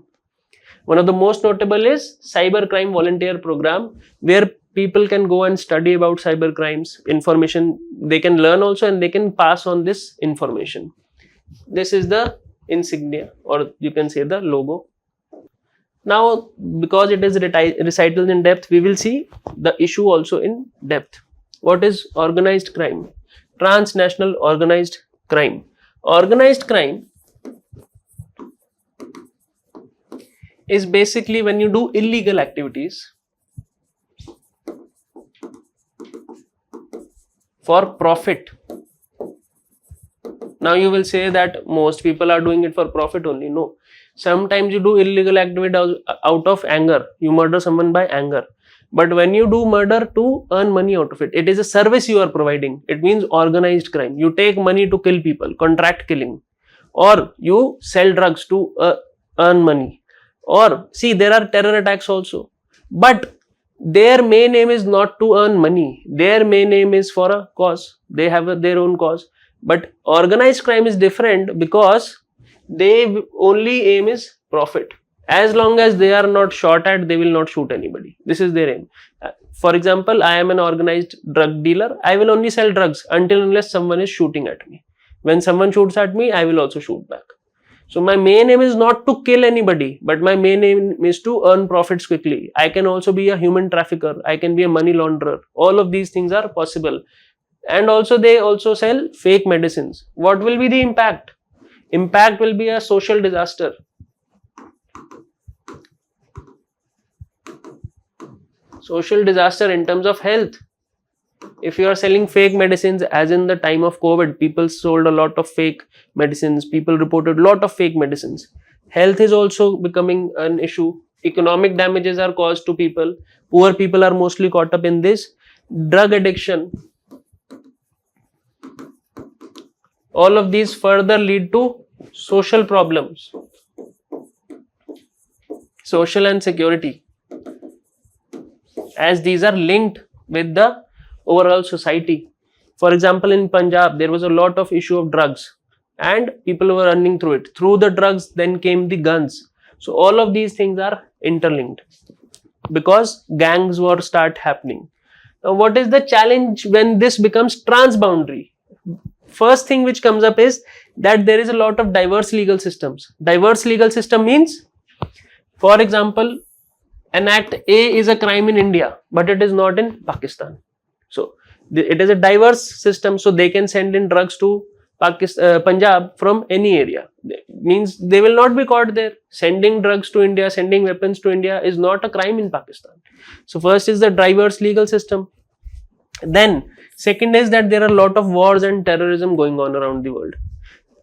One of the most notable is Cybercrime Volunteer Program, where people can go and study about cyber crimes, information they can learn also, and they can pass on this information. This is the insignia, or you can say the logo. Now, because it is recitals in depth, we will see the issue also in depth. What is organized crime? Transnational organized crime. Organized crime is basically when you do illegal activities for profit. Now you will say that most people are doing it for profit only. No. Sometimes you do illegal activity out of anger. You murder someone by anger. But when you do murder to earn money out of it, it is a service you are providing. It means organized crime. You take money to kill people, contract killing, or you sell drugs to earn money. Or see, there are terror attacks also. But their main aim is not to earn money. Their main aim is for a cause. They have their own cause. But organized crime is different because they only aim is profit. As long as they are not shot at, they will not shoot anybody. This is their aim. For example, I am an organized drug dealer. I will only sell drugs until unless someone is shooting at me. When someone shoots at me, I will also shoot back. So my main aim is not to kill anybody, but my main aim is to earn profits quickly. I can also be a human trafficker. I can be a money launderer. All of these things are possible. And also they also sell fake medicines. What will be the impact? Impact will be a social disaster. Social disaster in terms of health. If you are selling fake medicines, as in the time of COVID, people sold a lot of fake medicines. People reported a lot of fake medicines. Health is also becoming an issue. Economic damages are caused to people. Poor people are mostly caught up in this. Drug addiction. All of these further lead to social problems. Social and security, as these are linked with the overall society. For example, in Punjab, there was a lot of issue of drugs and people were running through it. Through the drugs, then came the guns. So all of these things are interlinked because gangs war start happening. Now, what is the challenge when this becomes transboundary? First thing which comes up is that there is a lot of diverse legal systems. Diverse legal system means, for example, an act A is a crime in India, but it is not in Pakistan. So it is a diverse system, so they can send in drugs to Punjab from any area. Means they will not be caught there. Sending drugs to India, sending weapons to India is not a crime in Pakistan. So first is the diverse legal system. Then second is that there are a lot of wars and terrorism going on around the world.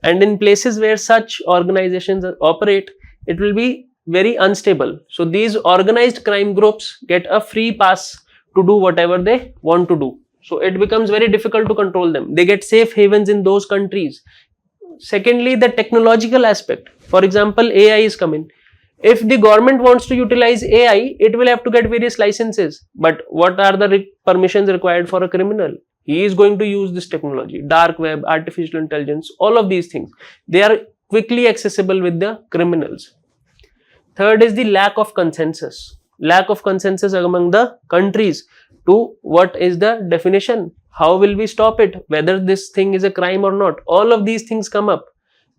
And in places where such organizations operate, it will be very unstable. So these organized crime groups get a free pass to do whatever they want to do. So it becomes very difficult to control them. They get safe havens in those countries. Secondly, the technological aspect. For example, AI is coming. If the government wants to utilize AI, it will have to get various licenses. But what are the permissions required for a criminal? He is going to use this technology, dark web, artificial intelligence, all of these things. They are quickly accessible with the criminals. Third is the lack of consensus. Lack of consensus among the countries to what is the definition. How will we stop it? Whether this thing is a crime or not. All of these things come up.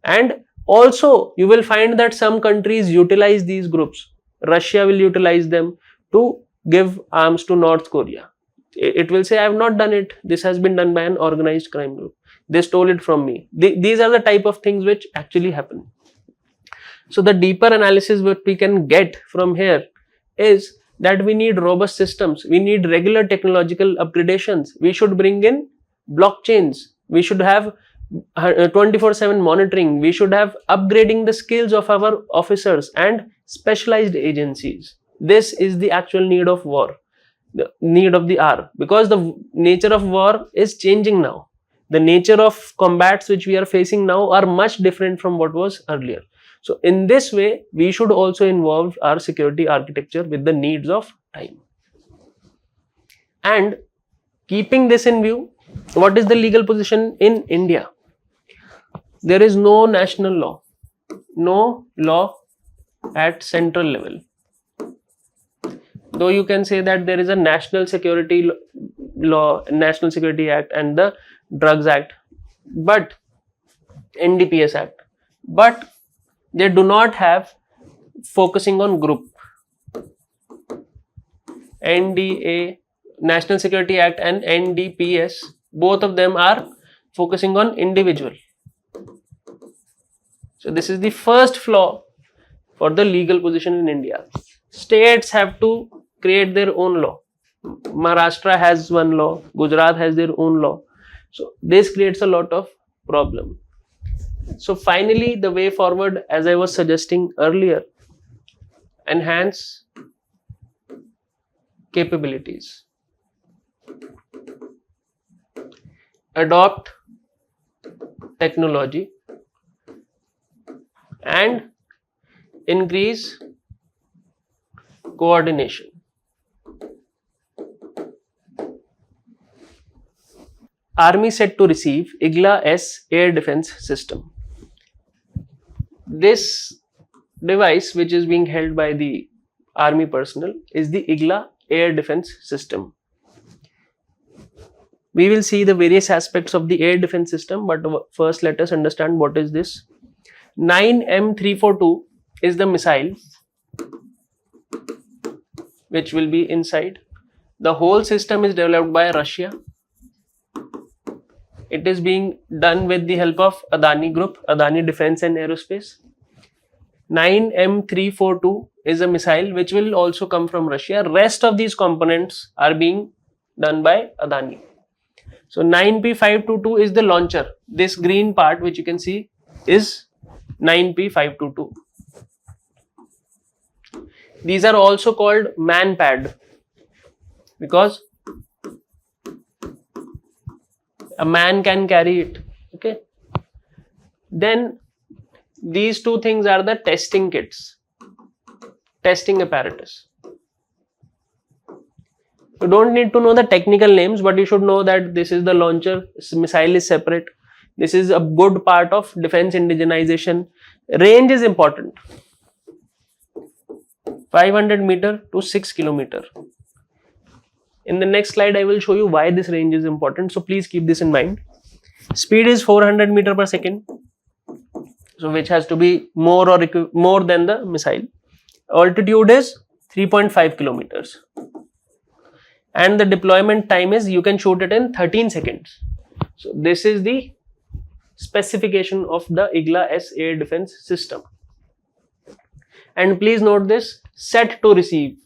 And also, you will find that some countries utilize these groups. Russia will utilize them to give arms to North Korea. It will say, I have not done it. This has been done by an organized crime group. They stole it from me. These are the type of things which actually happen. So the deeper analysis what we can get from here is that we need robust systems. We need regular technological upgradations. We should bring in blockchains. We should have 24/7 monitoring. We should have upgrading the skills of our officers and specialized agencies. This is the actual need of war, the need of the hour, because the nature of war is changing now. The nature of combats which we are facing now are much different from what was earlier. So in this way, we should also involve our security architecture with the needs of time. And keeping this in view, what is the legal position in India? There is no national law, no law at central level. Though you can say that there is a national security law, National Security Act and the Drugs Act, but NDPS Act, but they do not have focusing on group. NDA, National Security Act and NDPS, both of them are focusing on individual. So this is the first flaw for the legal position in India. States have to create their own law. Maharashtra has one law, Gujarat has their own law. So this creates a lot of problem. So finally, the way forward, as I was suggesting earlier, enhance capabilities, adopt technology, and increase coordination. Army set to receive Igla-S air defense system. This device, which is being held by the army personnel, is the Igla air defense system. We will see the various aspects of the air defense system, but first let us understand what is this. 9M342 is the missile which will be inside. The whole system is developed by Russia. It is being done with the help of Adani Group, Adani Defense and Aerospace. 9M342 is a missile which will also come from Russia. Rest of these components are being done by Adani. So 9P522 is the launcher. This green part which you can see is 9P522. These are also called man-pad because a man can carry it. Okay. Then these two things are the testing kits, testing apparatus. You don't need to know the technical names, but you should know that this is the launcher, this missile is separate. This is a good part of defense indigenization. Range is important. 500 meter to 6 kilometer. In the next slide, I will show you why this range is important. So please keep this in mind. Speed is 400 meter per second. So which has to be more than the missile. Altitude is 3.5 kilometers. And the deployment time is, you can shoot it in 13 seconds. So this is the specification of the Igla-S air defense system. And please note this, set to receive,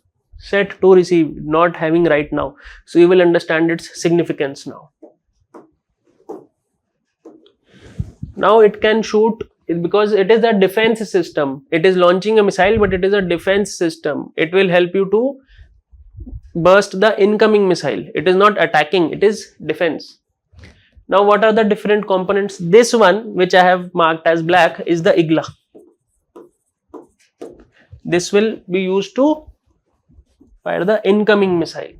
not having right now. So you will understand its significance now. Now it can shoot, because it is a defense system. It is launching a missile, but it is a defense system. It will help you to burst the incoming missile. It is not attacking, it is defense. Now what are the different components? This one, which I have marked as black, is the Igla. This will be used to fire the incoming missile,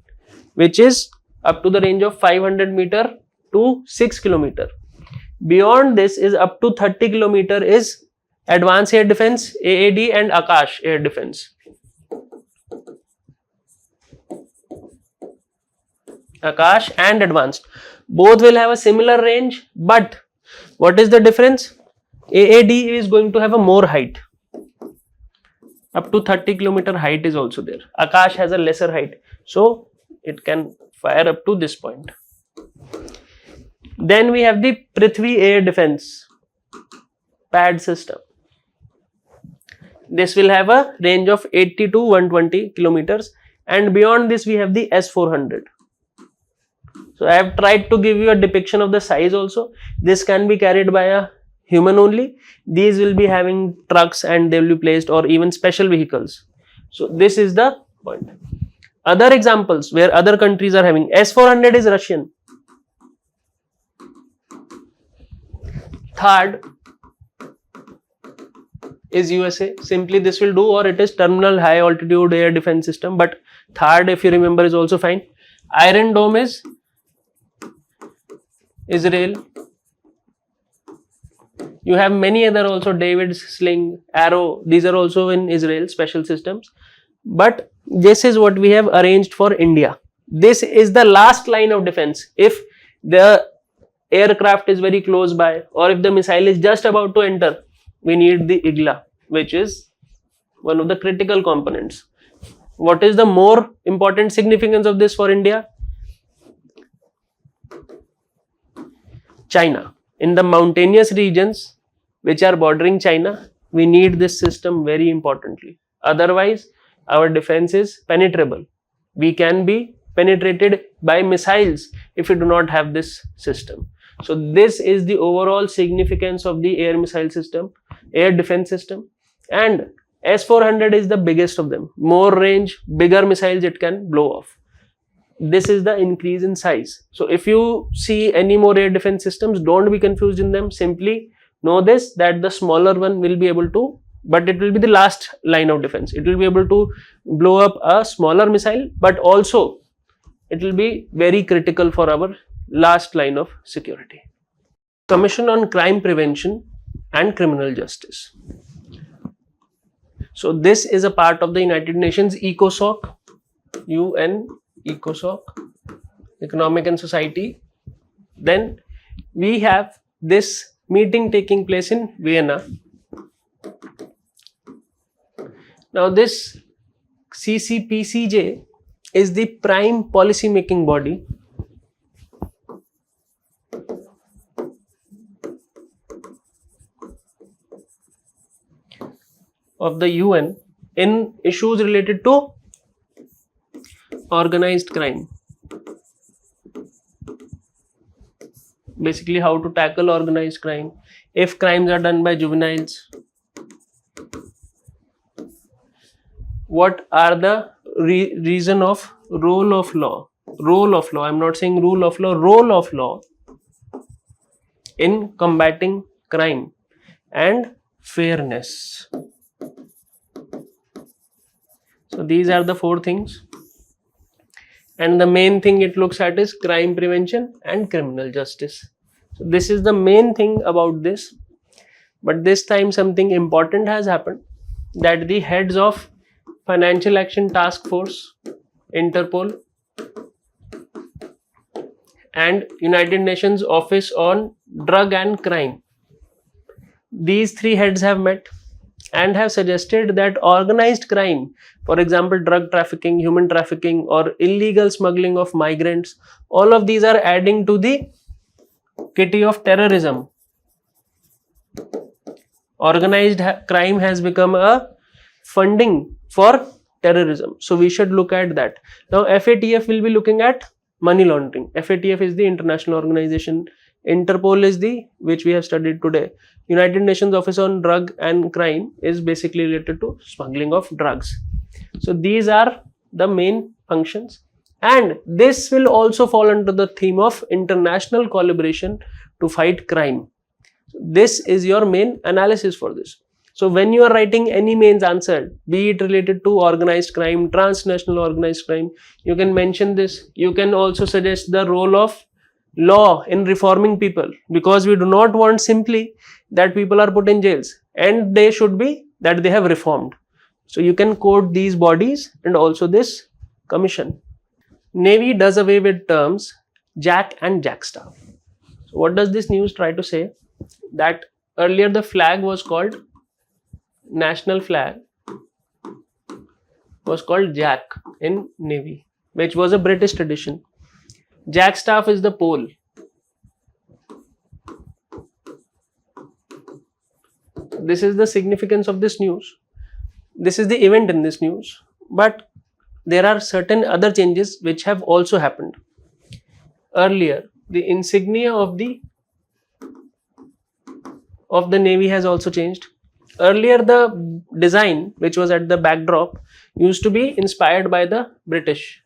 which is up to the range of 500 meter to 6 kilometer. Beyond this is up to 30 kilometer is advanced air defense, AAD, and Akash air defense. Akash and advanced. Both will have a similar range, but what is the difference? AAD is going to have a more height. Up to 30 kilometer height is also there. Akash has a lesser height, so it can fire up to this point. Then we have the Prithvi Air Defense pad system. This will have a range of 80 to 120 kilometers, and beyond this we have the S-400. So I have tried to give you a depiction of the size also. This can be carried by a human only. These will be having trucks and they will be placed, or even special vehicles. So this is the point. Other examples where other countries are having, S-400 is Russian. Third is USA. Simply this will do, or it is Terminal High Altitude Air Defense System, but third, if you remember, is also fine. Iron Dome is Israel. You have many other also, David's Sling, Arrow, these are also in Israel, special systems. But this is what we have arranged for India. This is the last line of defense. If the aircraft is very close by, or if the missile is just about to enter, we need the Igla, which is one of the critical components. What is the more important significance of this for India? China. In the mountainous regions which are bordering China, we need this system very importantly. Otherwise, our defense is penetrable. We can be penetrated by missiles if we do not have this system. So this is the overall significance of the air missile system, air defense system, and S-400 is the biggest of them. More range, bigger missiles it can blow off. This is the increase in size. So if you see any more air defense systems, don't be confused in them. Simply know this, that the smaller one will be able to, but it will be the last line of defense. It will be able to blow up a smaller missile, but also it will be very critical for our last line of security. Commission on Crime Prevention and Criminal Justice. So this is a part of the United Nations ECOSOC, UN ECOSOC, Economic and Society. Then we have this meeting taking place in Vienna. Now this CCPCJ is the prime policy making body of the UN in issues related to organized crime. Basically, how to tackle organized crime, if crimes are done by juveniles, what are the reason of role of law, I'm not saying rule of law, role of law in combating crime, and fairness. So these are the four things, and the main thing it looks at is crime prevention and criminal justice. So this is the main thing about this. But this time something important has happened, that the heads of Financial Action Task Force, Interpol, and United Nations Office on Drug and Crime, these three heads have met and have suggested that organized crime, for example drug trafficking, human trafficking, or illegal smuggling of migrants, all of these are adding to the kitty of terrorism. Organized crime has become a funding for terrorism. So we should look at that. Now FATF will be looking at money laundering. FATF is the international organization. Interpol is the, which we have studied today. United Nations Office on Drug and Crime is basically related to smuggling of drugs. So these are the main functions, and this will also fall under the theme of international collaboration to fight crime. This is your main analysis for this. So when you are writing any mains answer, be it related to organized crime, transnational organized crime, you can mention this. You can also suggest the role of law in reforming people, because we do not want simply that people are put in jails, and they should be that they have reformed. So you can quote these bodies and also this commission. Navy does away with terms jack and jackstaff. So what does this news try to say? That earlier the flag was called, national flag was called jack in Navy, which was a British tradition. Jackstaff is the pole. This is the significance of this news. This is the event in this news. But there are certain other changes which have also happened. Earlier, the insignia of the Navy has also changed. Earlier, the design which was at the backdrop used to be inspired by the British.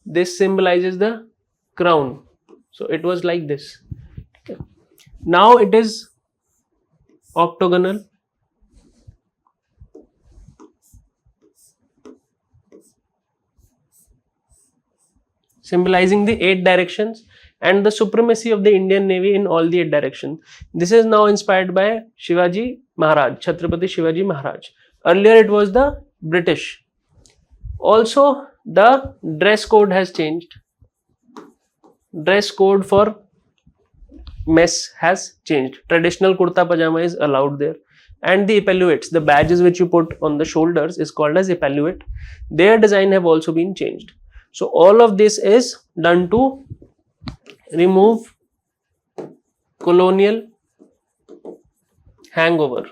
This symbolizes the crown. So it was like this. Okay. Now it is octagonal. Symbolizing the 8 directions and the supremacy of the Indian Navy in all the 8 directions. This is now inspired by Shivaji Maharaj, Chhatrapati Shivaji Maharaj. Earlier it was the British. Also, the dress code has changed. Dress code for mess has changed. Traditional kurta pajama is allowed there. And the epaulets, the badges which you put on the shoulders, is called as epaulette. Their design have also been changed. So all of this is done to remove colonial hangover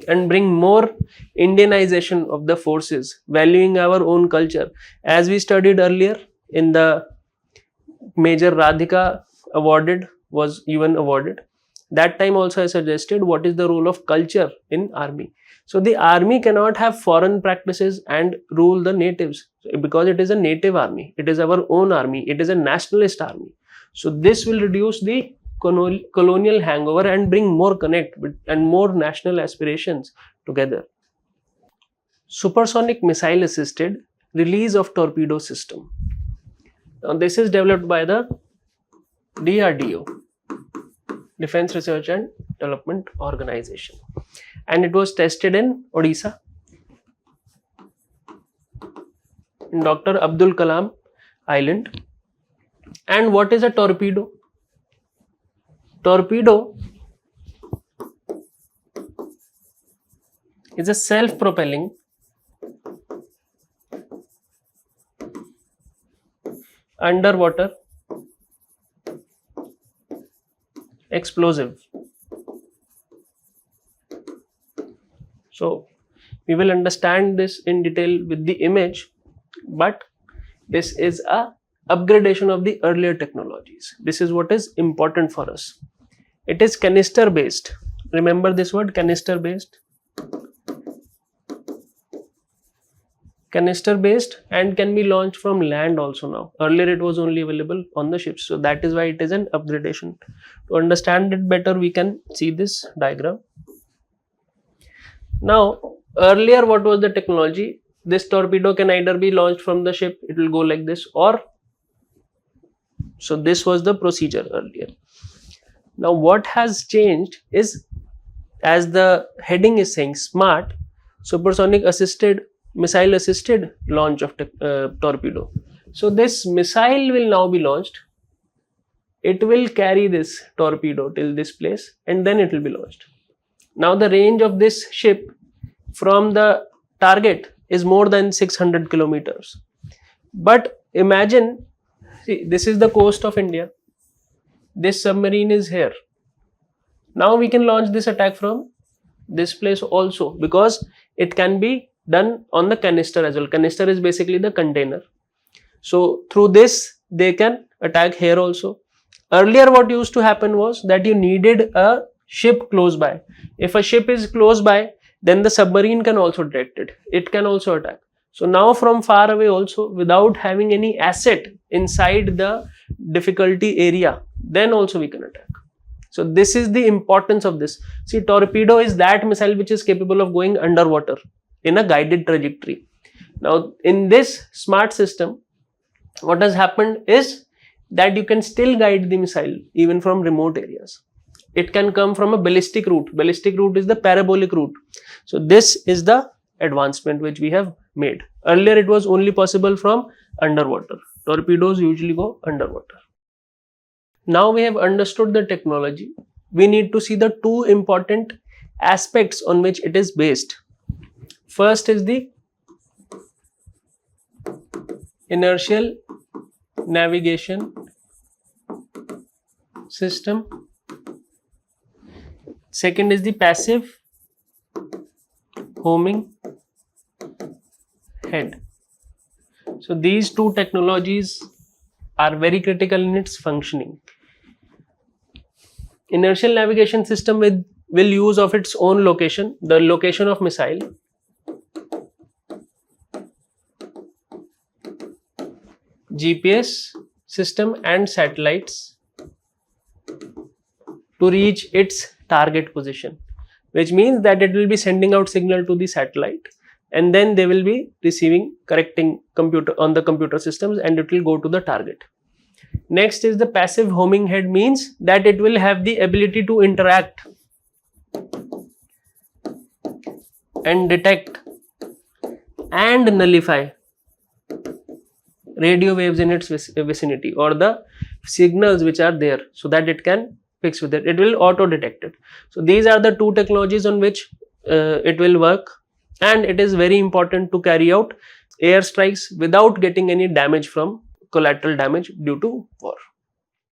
and bring more Indianization of the forces, valuing our own culture. As we studied earlier in the Major Radhika was UN awarded. That time also I suggested what is the role of culture in army. So the army cannot have foreign practices and rule the natives, because it is a native army. It is our own army. It is a nationalist army. So this will reduce the colonial hangover and bring more connect and more national aspirations together. Supersonic missile assisted release of torpedo system. Now this is developed by the DRDO, Defense Research and Development Organization, and it was tested in Odisha, in Dr. Abdul Kalam Island. And what is a torpedo? Torpedo is a self-propelling underwater explosive. So we will understand this in detail with the image, but this is a upgradation of the earlier technologies. This is what is important for us. It is canister based. Remember this word, canister based. Canister based and can be launched from land also now. Earlier it was only available on the ships. So that is why it is an upgradation. To understand it better, we can see this diagram. Now, earlier what was the technology? This torpedo can either be launched from the ship, it will go like this, or so this was the procedure earlier. Now what has changed is, as the heading is saying, SMART, supersonic assisted missile assisted launch of torpedo. So this missile will now be launched. It will carry this torpedo till this place and then it will be launched. Now the range of this ship from the target is more than 600 kilometers. But imagine, see, this is the coast of India. This submarine is here. Now we can launch this attack from this place also, because it can be done on the canister as well. Canister is basically the container. So through this they can attack here also. Earlier what used to happen was that you needed a ship close by. If a ship is close by, then the submarine can also detect it. It can also attack. So now from far away also, without having any asset inside the difficulty area, then also we can attack. So this is the importance of this. See, torpedo is that missile which is capable of going underwater in a guided trajectory. Now in this SMART system, what has happened is that you can still guide the missile even from remote areas. It can come from a ballistic route. Ballistic route is the parabolic route. So this is the advancement which we have made. Earlier it was only possible from underwater. Torpedoes usually go underwater. Now we have understood the technology. We need to see the two important aspects on which it is based. First is the inertial navigation system. Second is the passive homing head. So these two technologies are very critical in its functioning. Inertial navigation system will use of its own location, the location of missile, GPS system and satellites to reach its target position, which means that it will be sending out signal to the satellite and then they will be receiving correcting computer on the computer systems and it will go to the target. Next is the passive homing head, means that it will have the ability to interact and detect and nullify radio waves in its vicinity or the signals which are there, so that it can fix with it. It will auto detect it. So these are the two technologies on which it will work, and it is very important to carry out airstrikes without getting any damage from collateral damage due to war.